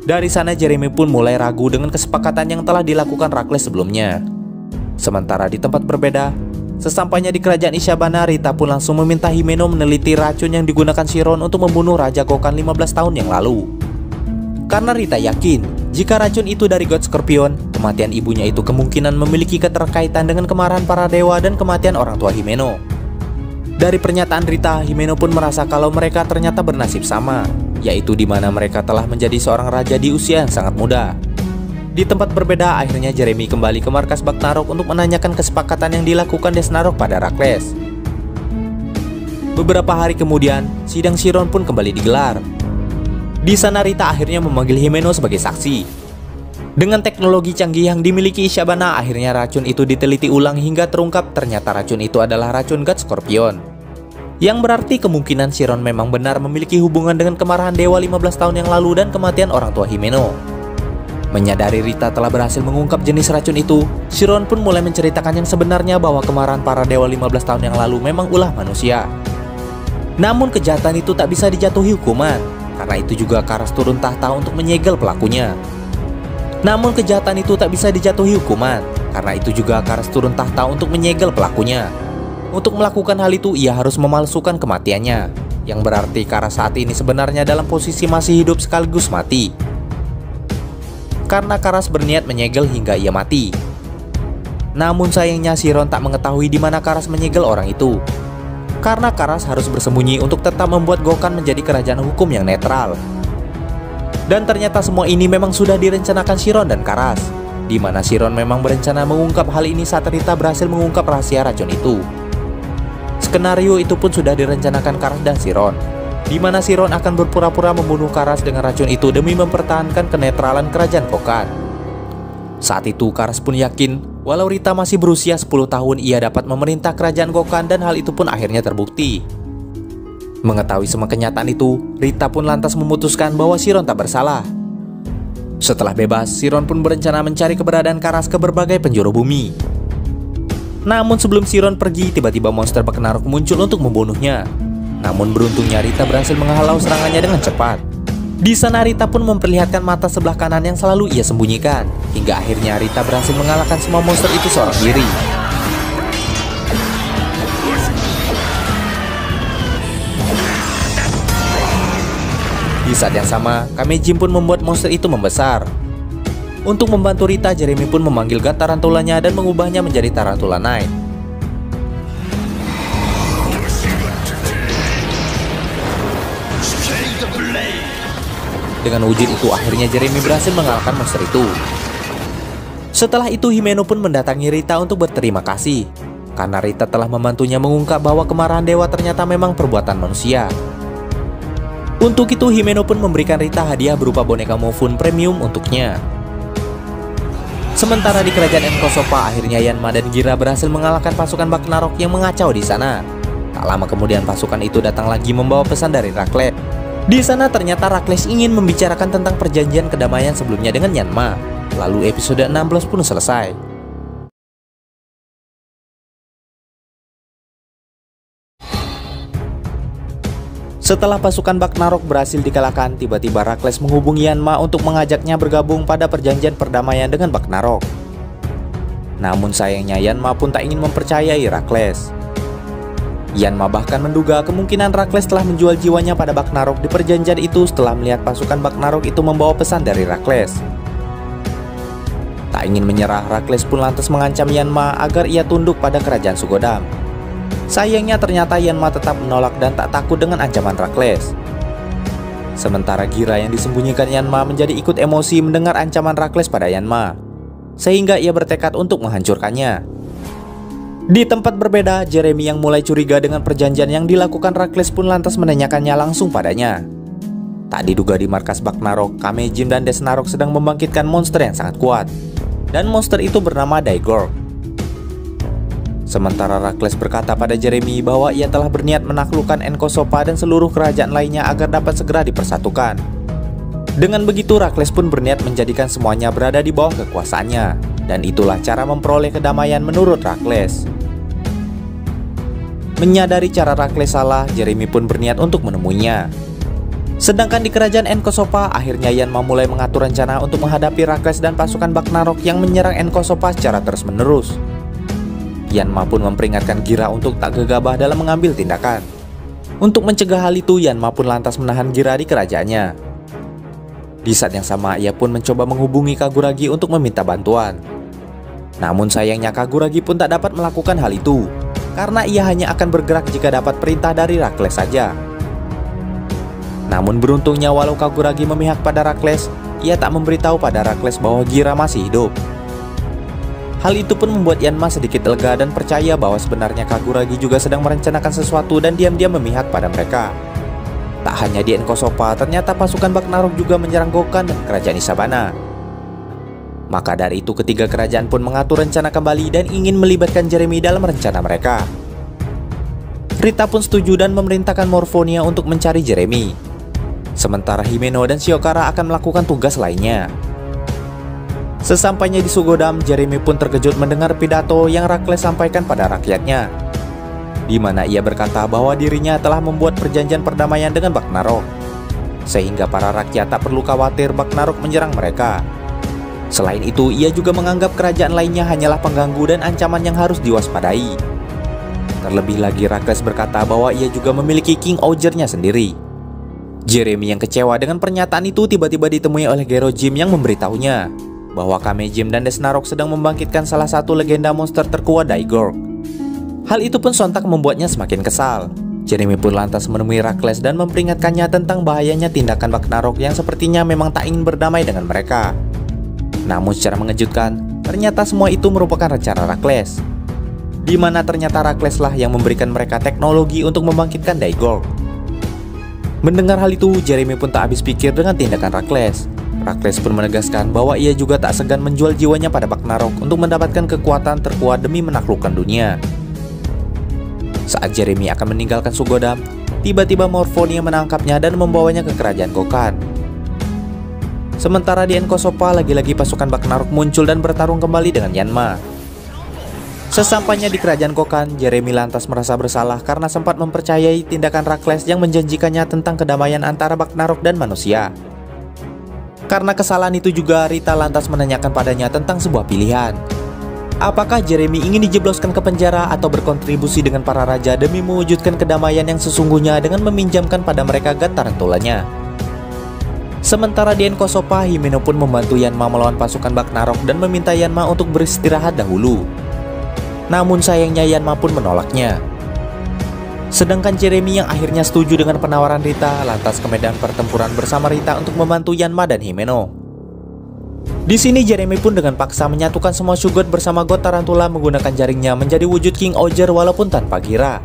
Dari sana Jeremy pun mulai ragu dengan kesepakatan yang telah dilakukan Rakles sebelumnya. Sementara di tempat berbeda, sesampainya di kerajaan Ishibana, Rita pun langsung meminta Himeno meneliti racun yang digunakan Chiron untuk membunuh Raja Gokan 15 tahun yang lalu. Karena Rita yakin jika racun itu dari God Scorpion, kematian ibunya itu kemungkinan memiliki keterkaitan dengan kemarahan para dewa dan kematian orang tua Himeno. Dari pernyataan Rita, Himeno pun merasa kalau mereka ternyata bernasib sama, yaitu di mana mereka telah menjadi seorang raja di usia yang sangat muda. Di tempat berbeda, akhirnya Jeremy kembali ke markas Bagnarok untuk menanyakan kesepakatan yang dilakukan Desnarok pada Rakles. Beberapa hari kemudian, sidang Chiron pun kembali digelar. Di sana Rita akhirnya memanggil Himeno sebagai saksi. Dengan teknologi canggih yang dimiliki Ishibana, akhirnya racun itu diteliti ulang hingga terungkap ternyata racun itu adalah racun God Scorpion. Yang berarti kemungkinan Chiron memang benar memiliki hubungan dengan kemarahan dewa 15 tahun yang lalu dan kematian orang tua Himeno. Menyadari Rita telah berhasil mengungkap jenis racun itu, Chiron pun mulai menceritakan yang sebenarnya bahwa kemarahan para dewa 15 tahun yang lalu memang ulah manusia. Namun kejahatan itu tak bisa dijatuhi hukuman. Karena itu juga Karas turun tahta untuk menyegel pelakunya. Namun kejahatan itu tak bisa dijatuhi hukuman. Karena itu juga Karas turun tahta untuk menyegel pelakunya. Untuk melakukan hal itu ia harus memalsukan kematiannya. Yang berarti Karas saat ini sebenarnya dalam posisi masih hidup sekaligus mati. Karena Karas berniat menyegel hingga ia mati. Namun sayangnya Chiron tak mengetahui di mana Karas menyegel orang itu. Karena Karas harus bersembunyi untuk tetap membuat Gokan menjadi kerajaan hukum yang netral. Dan ternyata semua ini memang sudah direncanakan Chiron dan Karas, di mana Chiron memang berencana mengungkap hal ini saat Rita berhasil mengungkap rahasia racun itu. Skenario itu pun sudah direncanakan Karas dan Chiron, di mana Chiron akan berpura-pura membunuh Karas dengan racun itu demi mempertahankan kenetralan kerajaan Gokan. Saat itu Karas pun yakin walau Rita masih berusia 10 tahun ia dapat memerintah kerajaan Gokan dan hal itu pun akhirnya terbukti. Mengetahui semua kenyataan itu, Rita pun lantas memutuskan bahwa Chiron tak bersalah. Setelah bebas, Chiron pun berencana mencari keberadaan Karas ke berbagai penjuru bumi. Namun sebelum Chiron pergi, tiba-tiba monster Bagnarok muncul untuk membunuhnya. Namun beruntungnya Rita berhasil menghalau serangannya dengan cepat. Di sana Rita pun memperlihatkan mata sebelah kanan yang selalu ia sembunyikan. Hingga akhirnya Rita berhasil mengalahkan semua monster itu seorang diri. Di saat yang sama, Kamejin pun membuat monster itu membesar. Untuk membantu Rita, Jeremy pun memanggil God Tarantulanya dan mengubahnya menjadi Tarantula Knight. Dengan wujud itu akhirnya Jeremy berhasil mengalahkan monster itu. Setelah itu Himeno pun mendatangi Rita untuk berterima kasih karena Rita telah membantunya mengungkap bahwa kemarahan dewa ternyata memang perbuatan manusia. Untuk itu Himeno pun memberikan Rita hadiah berupa boneka Mofun premium untuknya. Sementara di kerajaan Enkosopa, akhirnya Yanma dan Gira berhasil mengalahkan pasukan Bagnarok yang mengacau di sana. Tak lama kemudian pasukan itu datang lagi membawa pesan dari Rakles. Di sana ternyata Rakles ingin membicarakan tentang perjanjian kedamaian sebelumnya dengan Yanma. Lalu episode 16 pun selesai. Setelah pasukan Bagnarok berhasil dikalahkan, tiba-tiba Rakles menghubungi Yanma untuk mengajaknya bergabung pada perjanjian perdamaian dengan Bagnarok. Namun sayangnya Yanma pun tak ingin mempercayai Rakles. Yanma bahkan menduga kemungkinan Rakles telah menjual jiwanya pada Bagnarok di perjanjian itu setelah melihat pasukan Bagnarok itu membawa pesan dari Rakles. Tak ingin menyerah, Rakles pun lantas mengancam Yanma agar ia tunduk pada kerajaan Sugodam. Sayangnya ternyata Yanma tetap menolak dan tak takut dengan ancaman Rakles. Sementara Gira yang disembunyikan Yanma menjadi ikut emosi mendengar ancaman Rakles pada Yanma, sehingga ia bertekad untuk menghancurkannya. Di tempat berbeda, Jeremy yang mulai curiga dengan perjanjian yang dilakukan Rakles pun lantas menanyakannya langsung padanya. Tak diduga di markas Bagnarok, Kame Jim dan Desnarok sedang membangkitkan monster yang sangat kuat, dan monster itu bernama Daigorg. Sementara Rakles berkata pada Jeremy bahwa ia telah berniat menaklukkan Enkosopa dan seluruh kerajaan lainnya agar dapat segera dipersatukan. Dengan begitu, Rakles pun berniat menjadikan semuanya berada di bawah kekuasaannya, dan itulah cara memperoleh kedamaian menurut Rakles. Menyadari cara Rakles salah, Jeremy pun berniat untuk menemuinya. Sedangkan di kerajaan Enkosopa, akhirnya Yanma mulai mengatur rencana untuk menghadapi Rakles dan pasukan Bagnarok yang menyerang Enkosopa secara terus-menerus. Yanma pun memperingatkan Gira untuk tak gegabah dalam mengambil tindakan. Untuk mencegah hal itu, Yanma pun lantas menahan Gira di kerajaannya. Di saat yang sama, ia pun mencoba menghubungi Kaguragi untuk meminta bantuan. Namun sayangnya Kaguragi pun tak dapat melakukan hal itu, karena ia hanya akan bergerak jika dapat perintah dari Rakles saja. Namun beruntungnya walau Kaguragi memihak pada Rakles, ia tak memberitahu pada Rakles bahwa Gira masih hidup. Hal itu pun membuat Yanma sedikit lega dan percaya bahwa sebenarnya Kaguragi juga sedang merencanakan sesuatu dan diam-diam memihak pada mereka. Tak hanya di Enkosopa, ternyata pasukan Bagnarok juga menyerang Gokan dan kerajaan Isabana. Maka dari itu ketiga kerajaan pun mengatur rencana kembali dan ingin melibatkan Jeremy dalam rencana mereka. Rita pun setuju dan memerintahkan Morphonia untuk mencari Jeremy. Sementara Himeno dan Shiokara akan melakukan tugas lainnya. Sesampainya di Sugodam, Jeremy pun terkejut mendengar pidato yang Rakles sampaikan pada rakyatnya, di mana ia berkata bahwa dirinya telah membuat perjanjian perdamaian dengan Bagnarok, sehingga para rakyat tak perlu khawatir Bagnarok menyerang mereka. Selain itu, ia juga menganggap kerajaan lainnya hanyalah pengganggu dan ancaman yang harus diwaspadai. Terlebih lagi, Rakles berkata bahwa ia juga memiliki King Auger-nya sendiri. Jeremy yang kecewa dengan pernyataan itu tiba-tiba ditemui oleh Gero Jim yang memberitahunya bahwa Kame Jim dan Desnarok sedang membangkitkan salah satu legenda monster terkuat, Daigorg. Hal itu pun sontak membuatnya semakin kesal. Jeremy pun lantas menemui Rakles dan memperingatkannya tentang bahayanya tindakan Bagnarok yang sepertinya memang tak ingin berdamai dengan mereka. Namun secara mengejutkan, ternyata semua itu merupakan rencana Rakles, di mana ternyata Rakles lah yang memberikan mereka teknologi untuk membangkitkan Daigorg. Mendengar hal itu, Jeremy pun tak habis pikir dengan tindakan Rakles. Rakles pun menegaskan bahwa ia juga tak segan menjual jiwanya pada Bagnarok untuk mendapatkan kekuatan terkuat demi menaklukkan dunia. Saat Jeremy akan meninggalkan Sugodam, tiba-tiba Morphonia menangkapnya dan membawanya ke kerajaan Gokan. Sementara di Enkosopa, lagi-lagi pasukan Bagnarok muncul dan bertarung kembali dengan Yanma. Sesampainya di kerajaan Gokan, Jeremy lantas merasa bersalah karena sempat mempercayai tindakan Rakles yang menjanjikannya tentang kedamaian antara Bagnarok dan manusia. Karena kesalahan itu juga, Rita lantas menanyakan padanya tentang sebuah pilihan. Apakah Jeremy ingin dijebloskan ke penjara atau berkontribusi dengan para raja demi mewujudkan kedamaian yang sesungguhnya dengan meminjamkan pada mereka Gat Tarantulanya? Sementara di Enkosopa, Himeno pun membantu Yanma melawan pasukan Bagnarok dan meminta Yanma untuk beristirahat dahulu. Namun sayangnya Yanma pun menolaknya. Sedangkan Jeremy yang akhirnya setuju dengan penawaran Rita lantas ke medan pertempuran bersama Rita untuk membantu Yanma dan Himeno. Di sini Jeremy pun dengan paksa menyatukan semua Shugot bersama God Tarantula menggunakan jaringnya menjadi wujud King Auger walaupun tanpa Gira.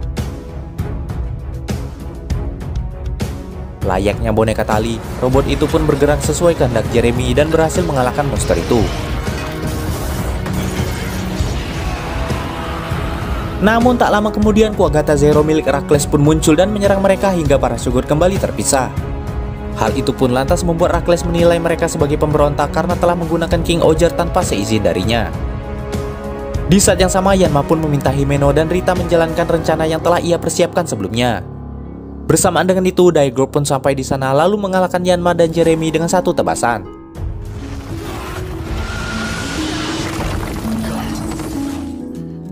Layaknya boneka tali, robot itu pun bergerak sesuai kehendak Jeremy dan berhasil mengalahkan monster itu. Namun tak lama kemudian Kuwagata Zero milik Rakles pun muncul dan menyerang mereka hingga para Shogun kembali terpisah. Hal itu pun lantas membuat Rakles menilai mereka sebagai pemberontak karena telah menggunakan King Oger tanpa seizin darinya. Di saat yang sama, Yanma pun meminta Himeno dan Rita menjalankan rencana yang telah ia persiapkan sebelumnya. Bersamaan dengan itu, Daigoro pun sampai di sana lalu mengalahkan Yanma dan Jeremy dengan satu tebasan.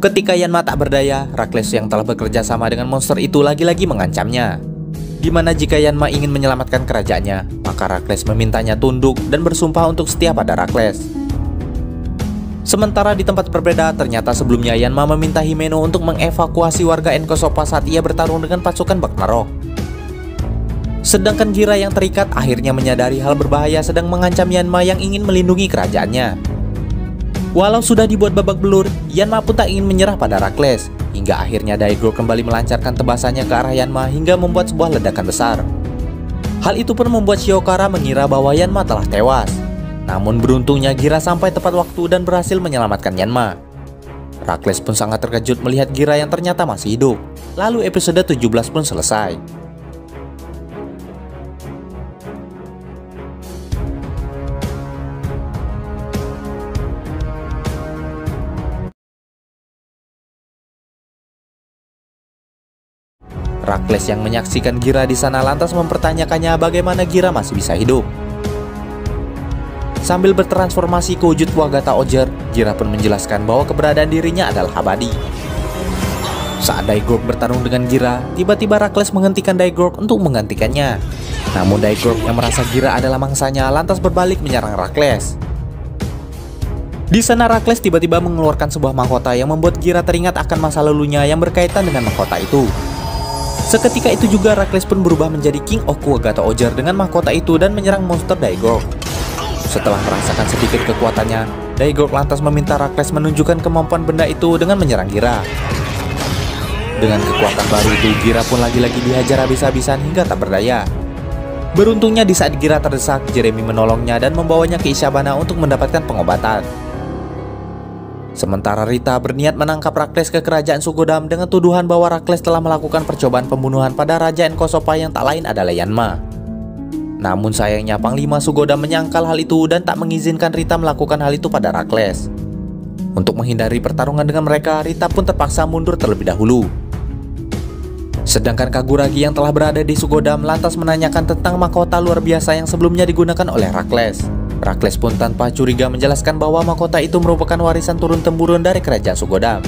Ketika Yanma tak berdaya, Rakles yang telah bekerja sama dengan monster itu lagi-lagi mengancamnya. Dimana jika Yanma ingin menyelamatkan kerajaannya, maka Rakles memintanya tunduk dan bersumpah untuk setia pada Rakles. Sementara di tempat berbeda, ternyata sebelumnya Yanma meminta Himeno untuk mengevakuasi warga Enkosopa saat ia bertarung dengan pasukan Ragnarok. Sedangkan Gira yang terikat akhirnya menyadari hal berbahaya sedang mengancam Yanma yang ingin melindungi kerajaannya. Walau sudah dibuat babak belur, Yanma pun tak ingin menyerah pada Rakles, hingga akhirnya Daigoro kembali melancarkan tebasannya ke arah Yanma hingga membuat sebuah ledakan besar. Hal itu pun membuat Shiokara mengira bahwa Yanma telah tewas. Namun beruntungnya Gira sampai tepat waktu dan berhasil menyelamatkan Yanma. Rakles pun sangat terkejut melihat Gira yang ternyata masih hidup. Lalu episode 17 pun selesai. Rakles yang menyaksikan Gira di sana lantas mempertanyakannya bagaimana Gira masih bisa hidup. Sambil bertransformasi ke wujud Kuwagata Oger, Gira pun menjelaskan bahwa keberadaan dirinya adalah abadi. Saat Daigoro bertarung dengan Gira, tiba-tiba Rakles menghentikan Daigoro untuk menggantikannya. Namun Daigoro yang merasa Gira adalah mangsanya lantas berbalik menyerang Rakles. Di sana Rakles tiba-tiba mengeluarkan sebuah mahkota yang membuat Gira teringat akan masa lalunya yang berkaitan dengan mahkota itu. Seketika itu juga Rakles pun berubah menjadi King of Kuwagata Oger dengan mahkota itu dan menyerang monster Daigoro. Setelah merasakan sedikit kekuatannya, Daigoro lantas meminta Rakles menunjukkan kemampuan benda itu dengan menyerang Gira. Dengan kekuatan baru itu, Gira pun lagi-lagi dihajar habis-habisan hingga tak berdaya. Beruntungnya di saat Gira terdesak, Jeremy menolongnya dan membawanya ke Isabana untuk mendapatkan pengobatan. Sementara Rita berniat menangkap Rakles ke kerajaan Sugodam dengan tuduhan bahwa Rakles telah melakukan percobaan pembunuhan pada Raja Enkosopa yang tak lain adalah Yanma. Namun sayangnya Panglima Sugodam menyangkal hal itu dan tak mengizinkan Rita melakukan hal itu pada Rakles. Untuk menghindari pertarungan dengan mereka, Rita pun terpaksa mundur terlebih dahulu. Sedangkan Kaguragi yang telah berada di Sugodam lantas menanyakan tentang mahkota luar biasa yang sebelumnya digunakan oleh Rakles. Rakles pun tanpa curiga menjelaskan bahwa mahkota itu merupakan warisan turun-temurun dari kerajaan Sugodam,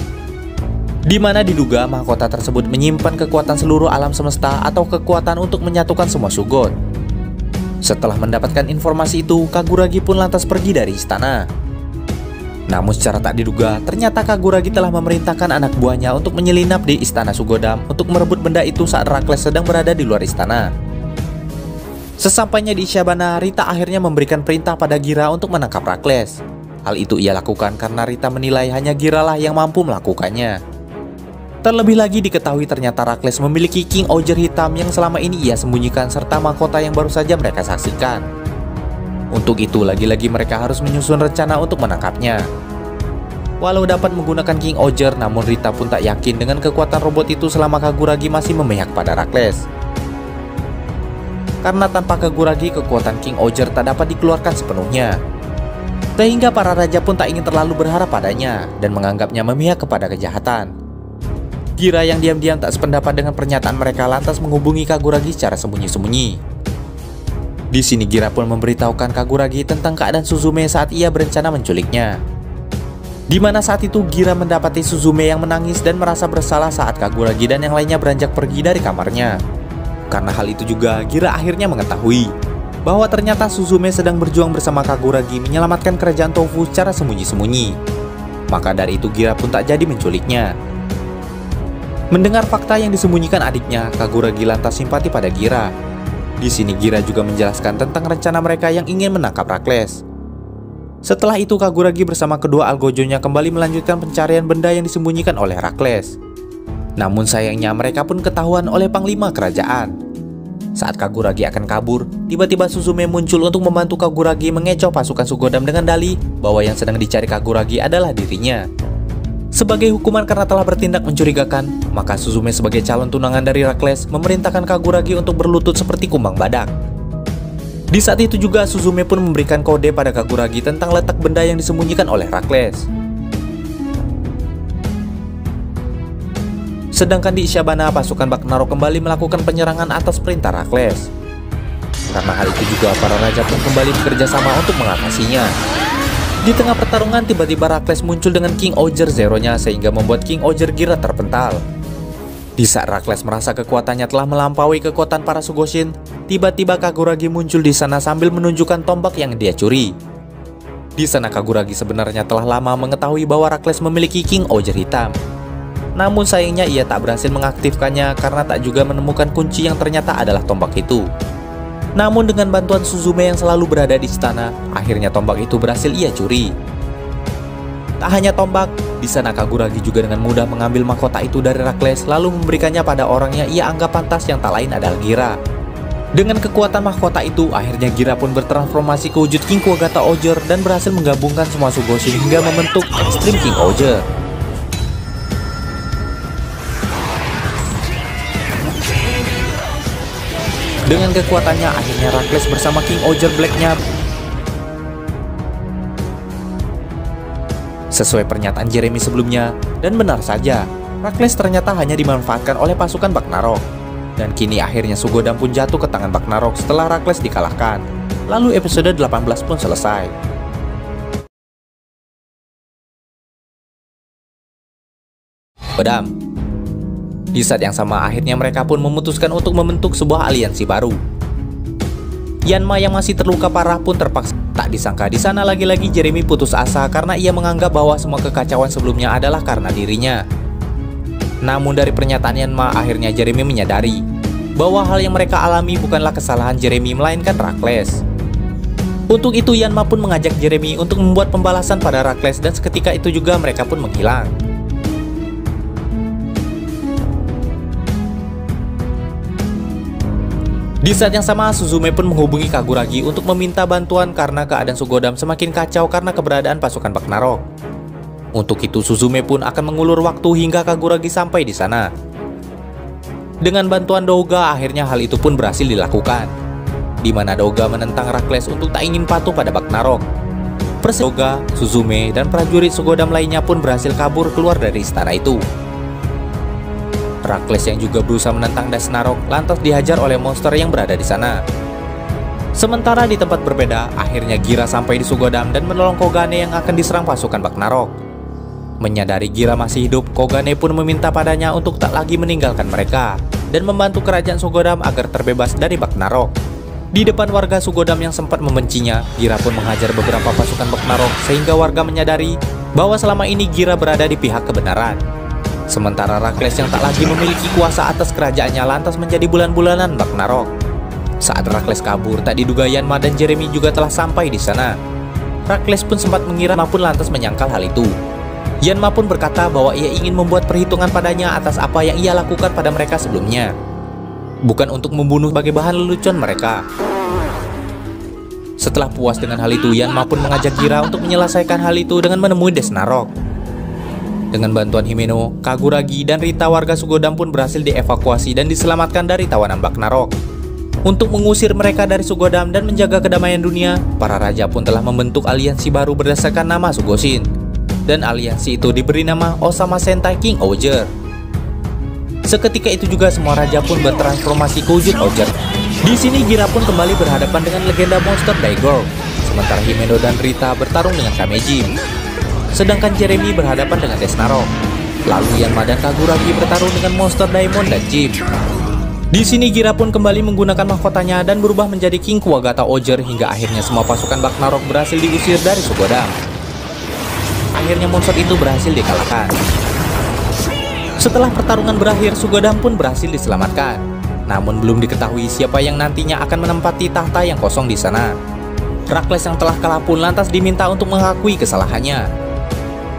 di mana diduga mahkota tersebut menyimpan kekuatan seluruh alam semesta atau kekuatan untuk menyatukan semua Shugon. Setelah mendapatkan informasi itu, Kaguragi pun lantas pergi dari istana. Namun secara tak diduga, ternyata Kaguragi telah memerintahkan anak buahnya untuk menyelinap di istana Sugodam untuk merebut benda itu saat Rakles sedang berada di luar istana. Sesampainya di Isabana, Rita akhirnya memberikan perintah pada Gira untuk menangkap Rakles. Hal itu ia lakukan karena Rita menilai hanya Gira lah yang mampu melakukannya. Terlebih lagi diketahui ternyata Rakles memiliki King Oger hitam yang selama ini ia sembunyikan serta mahkota yang baru saja mereka saksikan. Untuk itu lagi-lagi mereka harus menyusun rencana untuk menangkapnya. Walau dapat menggunakan King Oger, namun Rita pun tak yakin dengan kekuatan robot itu selama Kaguragi masih memihak pada Rakles. Karena tanpa Kaguragi, kekuatan King Oger tak dapat dikeluarkan sepenuhnya. Sehingga para raja pun tak ingin terlalu berharap padanya dan menganggapnya memihak kepada kejahatan. Gira yang diam-diam tak sependapat dengan pernyataan mereka lantas menghubungi Kaguragi secara sembunyi-sembunyi. Di sini Gira pun memberitahukan Kaguragi tentang keadaan Suzume saat ia berencana menculiknya. Di mana saat itu Gira mendapati Suzume yang menangis dan merasa bersalah saat Kaguragi dan yang lainnya beranjak pergi dari kamarnya. Karena hal itu juga, Gira akhirnya mengetahui bahwa ternyata Suzume sedang berjuang bersama Kaguragi menyelamatkan kerajaan Tofu secara sembunyi-sembunyi. Maka dari itu Gira pun tak jadi menculiknya. Mendengar fakta yang disembunyikan adiknya, Kaguragi lantas simpati pada Gira. Di sini Gira juga menjelaskan tentang rencana mereka yang ingin menangkap Rakles. Setelah itu Kaguragi bersama kedua algojonya kembali melanjutkan pencarian benda yang disembunyikan oleh Rakles. Namun sayangnya mereka pun ketahuan oleh Panglima Kerajaan. Saat Kaguragi akan kabur, tiba-tiba Suzume muncul untuk membantu Kaguragi mengecoh pasukan Sugodam dengan dalih bahwa yang sedang dicari Kaguragi adalah dirinya. Sebagai hukuman karena telah bertindak mencurigakan, maka Suzume sebagai calon tunangan dari Rakles memerintahkan Kaguragi untuk berlutut seperti kumbang badak. Di saat itu juga Suzume pun memberikan kode pada Kaguragi tentang letak benda yang disembunyikan oleh Rakles. Sedangkan di Ishabana, pasukan Bagnarok kembali melakukan penyerangan atas perintah Rakles. Karena hal itu juga para raja pun kembali bekerja sama untuk mengatasinya. Di tengah pertarungan, tiba-tiba Rakles muncul dengan King Oger Zero-nya sehingga membuat King Oger Gira terpental. Di saat Rakles merasa kekuatannya telah melampaui kekuatan para Sugoshin, tiba-tiba Kaguragi muncul di sana sambil menunjukkan tombak yang dia curi. Di sana Kaguragi sebenarnya telah lama mengetahui bahwa Rakles memiliki King Oger hitam. Namun sayangnya ia tak berhasil mengaktifkannya karena tak juga menemukan kunci yang ternyata adalah tombak itu. Namun dengan bantuan Suzume yang selalu berada di istana, akhirnya tombak itu berhasil ia curi. Tak hanya tombak, di sana Kaguragi juga dengan mudah mengambil mahkota itu dari Rakles lalu memberikannya pada orang yang ia anggap pantas yang tak lain adalah Gira. Dengan kekuatan mahkota itu, akhirnya Gira pun bertransformasi ke wujud King Kuwagata Oger dan berhasil menggabungkan semua Sugoshin hingga membentuk Extreme King Oger. Dengan kekuatannya, akhirnya Rakles bersama King Oger Black-nya. Sesuai pernyataan Jeremy sebelumnya, dan benar saja, Rakles ternyata hanya dimanfaatkan oleh pasukan Bagnarok. Dan kini akhirnya Sugodan pun jatuh ke tangan Bagnarok setelah Rakles dikalahkan. Lalu episode 18 pun selesai. Badam. Di saat yang sama, akhirnya mereka pun memutuskan untuk membentuk sebuah aliansi baru. Yanma yang masih terluka parah pun terpaksa. Tak disangka di sana lagi-lagi Jeremy putus asa karena ia menganggap bahwa semua kekacauan sebelumnya adalah karena dirinya. Namun dari pernyataan Yanma, akhirnya Jeremy menyadari bahwa hal yang mereka alami bukanlah kesalahan Jeremy melainkan Rakles. Untuk itu Yanma pun mengajak Jeremy untuk membuat pembalasan pada Rakles dan seketika itu juga mereka pun menghilang. Di saat yang sama, Suzume pun menghubungi Kaguragi untuk meminta bantuan karena keadaan Sugodam semakin kacau karena keberadaan pasukan Bagnarok. Untuk itu, Suzume pun akan mengulur waktu hingga Kaguragi sampai di sana. Dengan bantuan Douga, akhirnya hal itu pun berhasil dilakukan, di mana Douga menentang Rakles untuk tak ingin patuh pada Bagnarok. Douga, Suzume, dan prajurit Sugodam lainnya pun berhasil kabur keluar dari istana itu. Rakles yang juga berusaha menentang Desnarok lantas dihajar oleh monster yang berada di sana. Sementara di tempat berbeda, akhirnya Gira sampai di Sugodam dan menolong Kogane yang akan diserang pasukan Bagnarok. Menyadari Gira masih hidup, Kogane pun meminta padanya untuk tak lagi meninggalkan mereka dan membantu kerajaan Sugodam agar terbebas dari Bagnarok. Di depan warga Sugodam yang sempat membencinya, Gira pun menghajar beberapa pasukan Bagnarok sehingga warga menyadari bahwa selama ini Gira berada di pihak kebenaran. Sementara Rakles yang tak lagi memiliki kuasa atas kerajaannya lantas menjadi bulan-bulanan Bagnarok. Saat Rakles kabur, tak diduga Yanma dan Jeremy juga telah sampai di sana. Rakles pun sempat mengira maupun lantas menyangkal hal itu. Yanma pun berkata bahwa ia ingin membuat perhitungan padanya atas apa yang ia lakukan pada mereka sebelumnya, bukan untuk membunuh sebagai bahan lelucon mereka. Setelah puas dengan hal itu, Yanma pun mengajak Gira untuk menyelesaikan hal itu dengan menemui Desnarok. Dengan bantuan Himeno, Kaguragi, dan Rita, warga Sugodam pun berhasil dievakuasi dan diselamatkan dari tawanan Bagnarok. Untuk mengusir mereka dari Sugodam dan menjaga kedamaian dunia, para raja pun telah membentuk aliansi baru berdasarkan nama Sugoshin. Dan aliansi itu diberi nama Osama Sentai King Oger. Seketika itu juga semua raja pun bertransformasi ke wujud Oger. Di sini Gira pun kembali berhadapan dengan legenda monster Daigor, sementara Himeno dan Rita bertarung dengan Kamejim. Sedangkan Jeremy berhadapan dengan Desnarok. Lalu Yanma dan Kaguragi bertarung dengan monster Daimon dan Jim. Di sini Gira pun kembali menggunakan mahkotanya dan berubah menjadi King Kuwagata Oger hingga akhirnya semua pasukan Bagnarok berhasil diusir dari Sugodam. Akhirnya monster itu berhasil dikalahkan. Setelah pertarungan berakhir, Sugodam pun berhasil diselamatkan. Namun belum diketahui siapa yang nantinya akan menempati tahta yang kosong di sana. Rakles yang telah kalah pun lantas diminta untuk mengakui kesalahannya.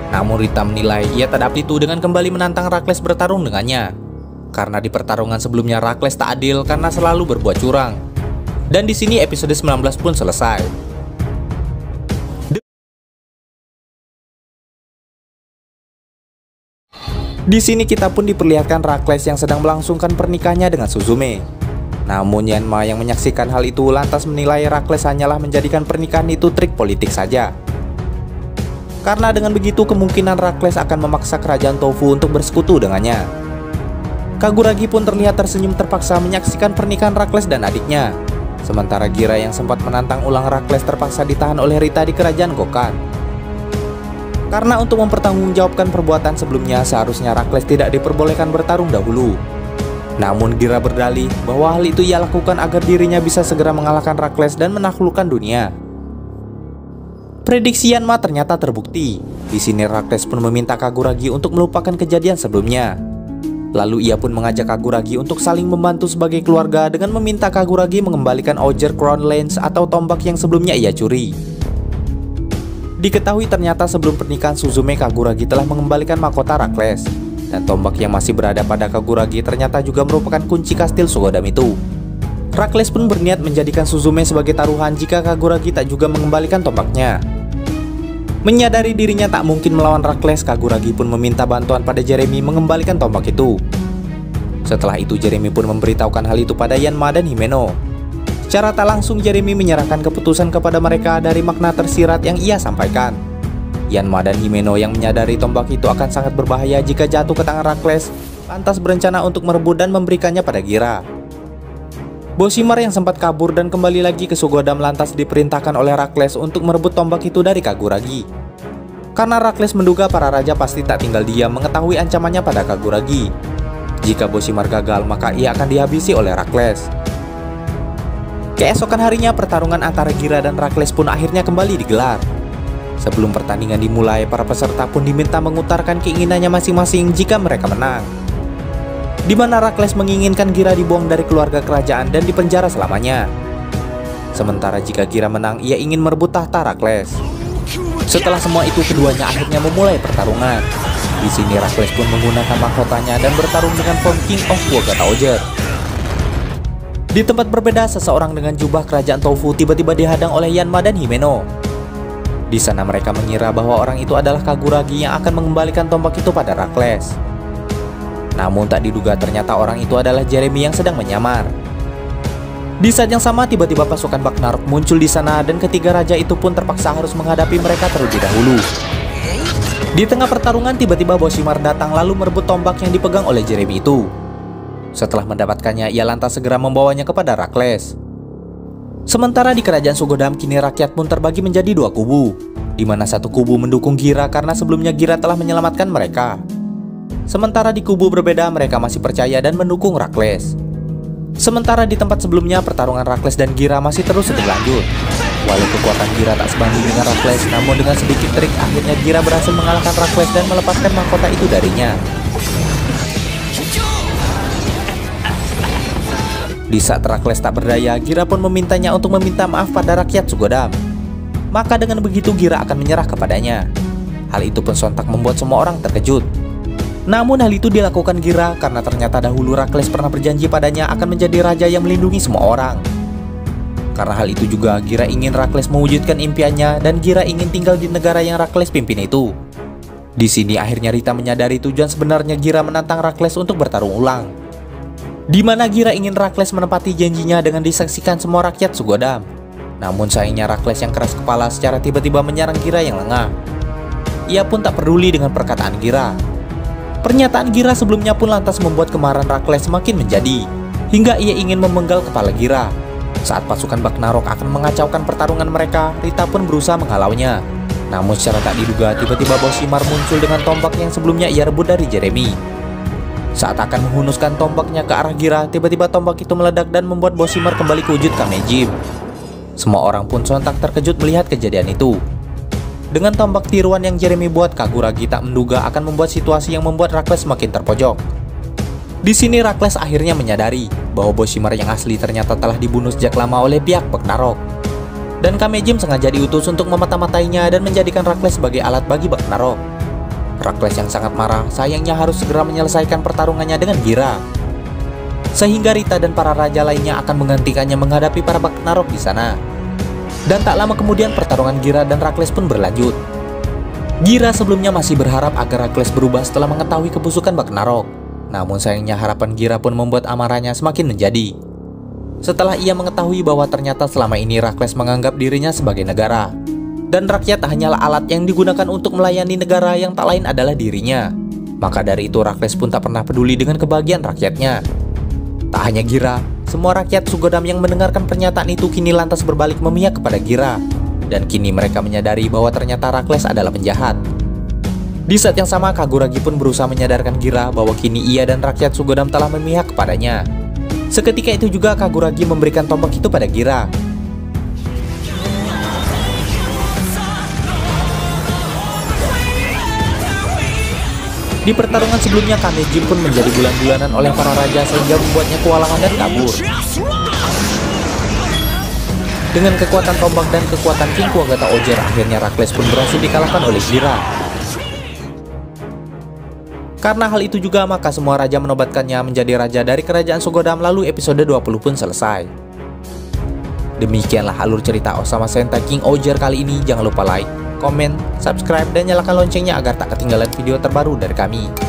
Namun Rita menilai ia tak dapat itu dengan kembali menantang Rakles bertarung dengannya. Karena di pertarungan sebelumnya Rakles tak adil karena selalu berbuat curang. Dan di sini episode 19 pun selesai. Di sini kita pun diperlihatkan Rakles yang sedang melangsungkan pernikahannya dengan Suzume. Namun Yanma yang menyaksikan hal itu lantas menilai Rakles hanyalah menjadikan pernikahan itu trik politik saja. Karena dengan begitu kemungkinan Rakles akan memaksa kerajaan Tofu untuk bersekutu dengannya. Kaguragi pun terlihat tersenyum terpaksa menyaksikan pernikahan Rakles dan adiknya. Sementara Gira yang sempat menantang ulang Rakles terpaksa ditahan oleh Rita di kerajaan Gokan. Karena untuk mempertanggungjawabkan perbuatan sebelumnya seharusnya Rakles tidak diperbolehkan bertarung dahulu. Namun Gira berdalih bahwa hal itu ia lakukan agar dirinya bisa segera mengalahkan Rakles dan menaklukkan dunia. Prediksi Yanma ternyata terbukti. Di sini Rakles pun meminta Kaguragi untuk melupakan kejadian sebelumnya. Lalu ia pun mengajak Kaguragi untuk saling membantu sebagai keluarga dengan meminta Kaguragi mengembalikan Oger Crown Lance atau tombak yang sebelumnya ia curi. Diketahui ternyata sebelum pernikahan Suzume, Kaguragi telah mengembalikan mahkota Rakles. Dan tombak yang masih berada pada Kaguragi ternyata juga merupakan kunci kastil Sugodam itu. Rakles pun berniat menjadikan Suzume sebagai taruhan jika Kaguragi tak juga mengembalikan tombaknya. Menyadari dirinya tak mungkin melawan Rakles, Kaguragi pun meminta bantuan pada Jeremy mengembalikan tombak itu. Setelah itu Jeremy pun memberitahukan hal itu pada Yanma dan Himeno. Secara tak langsung Jeremy menyerahkan keputusan kepada mereka dari makna tersirat yang ia sampaikan. Yanma dan Himeno yang menyadari tombak itu akan sangat berbahaya jika jatuh ke tangan Rakles, lantas berencana untuk merebut dan memberikannya pada Gira. Boshimar yang sempat kabur dan kembali lagi ke Sugodam lantas diperintahkan oleh Rakles untuk merebut tombak itu dari Kaguragi. Karena Rakles menduga para raja pasti tak tinggal diam mengetahui ancamannya pada Kaguragi. Jika Boshimar gagal maka ia akan dihabisi oleh Rakles. Keesokan harinya pertarungan antara Gira dan Rakles pun akhirnya kembali digelar. Sebelum pertandingan dimulai, para peserta pun diminta mengutarakan keinginannya masing-masing jika mereka menang. Di mana Rakles menginginkan Gira dibuang dari keluarga kerajaan dan dipenjara selamanya. Sementara jika Gira menang, ia ingin merebut tahta Rakles. Setelah semua itu, keduanya akhirnya memulai pertarungan. Di sini Rakles pun menggunakan mahkotanya dan bertarung dengan form King of Wagata Oger. Di tempat berbeda, seseorang dengan jubah kerajaan Tofu tiba-tiba dihadang oleh Yanma dan Himeno. Di sana mereka mengira bahwa orang itu adalah Kaguragi yang akan mengembalikan tombak itu pada Rakles. Namun tak diduga ternyata orang itu adalah Jeremy yang sedang menyamar. Di saat yang sama tiba-tiba pasukan Bagnarok muncul di sana dan ketiga raja itu pun terpaksa harus menghadapi mereka terlebih dahulu. Di tengah pertarungan tiba-tiba Boshimar datang lalu merebut tombak yang dipegang oleh Jeremy itu. Setelah mendapatkannya, ia lantas segera membawanya kepada Rakles. Sementara di kerajaan Sugodam, kini rakyat pun terbagi menjadi dua kubu, di mana satu kubu mendukung Gira karena sebelumnya Gira telah menyelamatkan mereka. Sementara di kubu berbeda, mereka masih percaya dan mendukung Rakles. Sementara di tempat sebelumnya, pertarungan Rakles dan Gira masih terus berlanjut. Walau kekuatan Gira tak sebanding dengan Rakles, namun dengan sedikit trik akhirnya Gira berhasil mengalahkan Rakles dan melepaskan mahkota itu darinya. Di saat Rakles tak berdaya, Gira pun memintanya untuk meminta maaf pada rakyat Sugodam. Maka dengan begitu Gira akan menyerah kepadanya. Hal itu pun sontak membuat semua orang terkejut. Namun hal itu dilakukan Gira karena ternyata dahulu Rakles pernah berjanji padanya akan menjadi raja yang melindungi semua orang. Karena hal itu juga Gira ingin Rakles mewujudkan impiannya dan Gira ingin tinggal di negara yang Rakles pimpin itu. Di sini akhirnya Rita menyadari tujuan sebenarnya Gira menantang Rakles untuk bertarung ulang. Di mana Gira ingin Rakles menepati janjinya dengan disaksikan semua rakyat Sugodam. Namun sayangnya Rakles yang keras kepala secara tiba-tiba menyerang Gira yang lengah. Ia pun tak peduli dengan perkataan Gira. Pernyataan Gira sebelumnya pun lantas membuat kemarahan Rakles semakin menjadi, hingga ia ingin memenggal kepala Gira. Saat pasukan Bagnarok akan mengacaukan pertarungan mereka, Rita pun berusaha menghalaunya. Namun secara tak diduga tiba-tiba Boshimar muncul dengan tombak yang sebelumnya ia rebut dari Jeremy. Saat akan menghunuskan tombaknya ke arah Gira, tiba-tiba tombak itu meledak dan membuat Boshimar kembali ke wujud Kamejim. Semua orang pun sontak terkejut melihat kejadian itu. Dengan tombak tiruan yang Jeremy buat, Kaguragi tak menduga akan membuat situasi yang membuat Rakles semakin terpojok. Di sini Rakles akhirnya menyadari bahwa Boshimar yang asli ternyata telah dibunuh sejak lama oleh pihak Bagnarok. Dan Kamejim sengaja diutus untuk memata-matainya dan menjadikan Rakles sebagai alat bagi Bagnarok. Rakles yang sangat marah sayangnya harus segera menyelesaikan pertarungannya dengan Gira. Sehingga Rita dan para raja lainnya akan menggantikannya menghadapi para Bagnarok di sana. Dan tak lama kemudian pertarungan Gira dan Rakles pun berlanjut. Gira sebelumnya masih berharap agar Rakles berubah setelah mengetahui kebusukan Bagnarok. Namun sayangnya harapan Gira pun membuat amarahnya semakin menjadi. Setelah ia mengetahui bahwa ternyata selama ini Rakles menganggap dirinya sebagai negara, dan rakyat hanyalah alat yang digunakan untuk melayani negara yang tak lain adalah dirinya. Maka dari itu Rakles pun tak pernah peduli dengan kebahagiaan rakyatnya. Tak hanya Gira, semua rakyat Sugodam yang mendengarkan pernyataan itu kini lantas berbalik memihak kepada Gira. Dan kini mereka menyadari bahwa ternyata Rakles adalah penjahat. Di saat yang sama, Kaguragi pun berusaha menyadarkan Gira bahwa kini ia dan rakyat Sugodam telah memihak kepadanya. Seketika itu juga Kaguragi memberikan tombak itu pada Gira. Di pertarungan sebelumnya, Kanejin pun menjadi bulan-bulanan oleh para raja sehingga membuatnya kewalahan dan kabur. Dengan kekuatan tombak dan kekuatan King Kuwagata Ojer, akhirnya Rakles pun berhasil dikalahkan oleh Gira. Karena hal itu juga, maka semua raja menobatkannya menjadi raja dari kerajaan Sugodam, lalu episode 20 pun selesai. Demikianlah alur cerita Osama Sentai King Ojer kali ini. Jangan lupa like, komen, subscribe, dan nyalakan loncengnya agar tak ketinggalan video terbaru dari kami.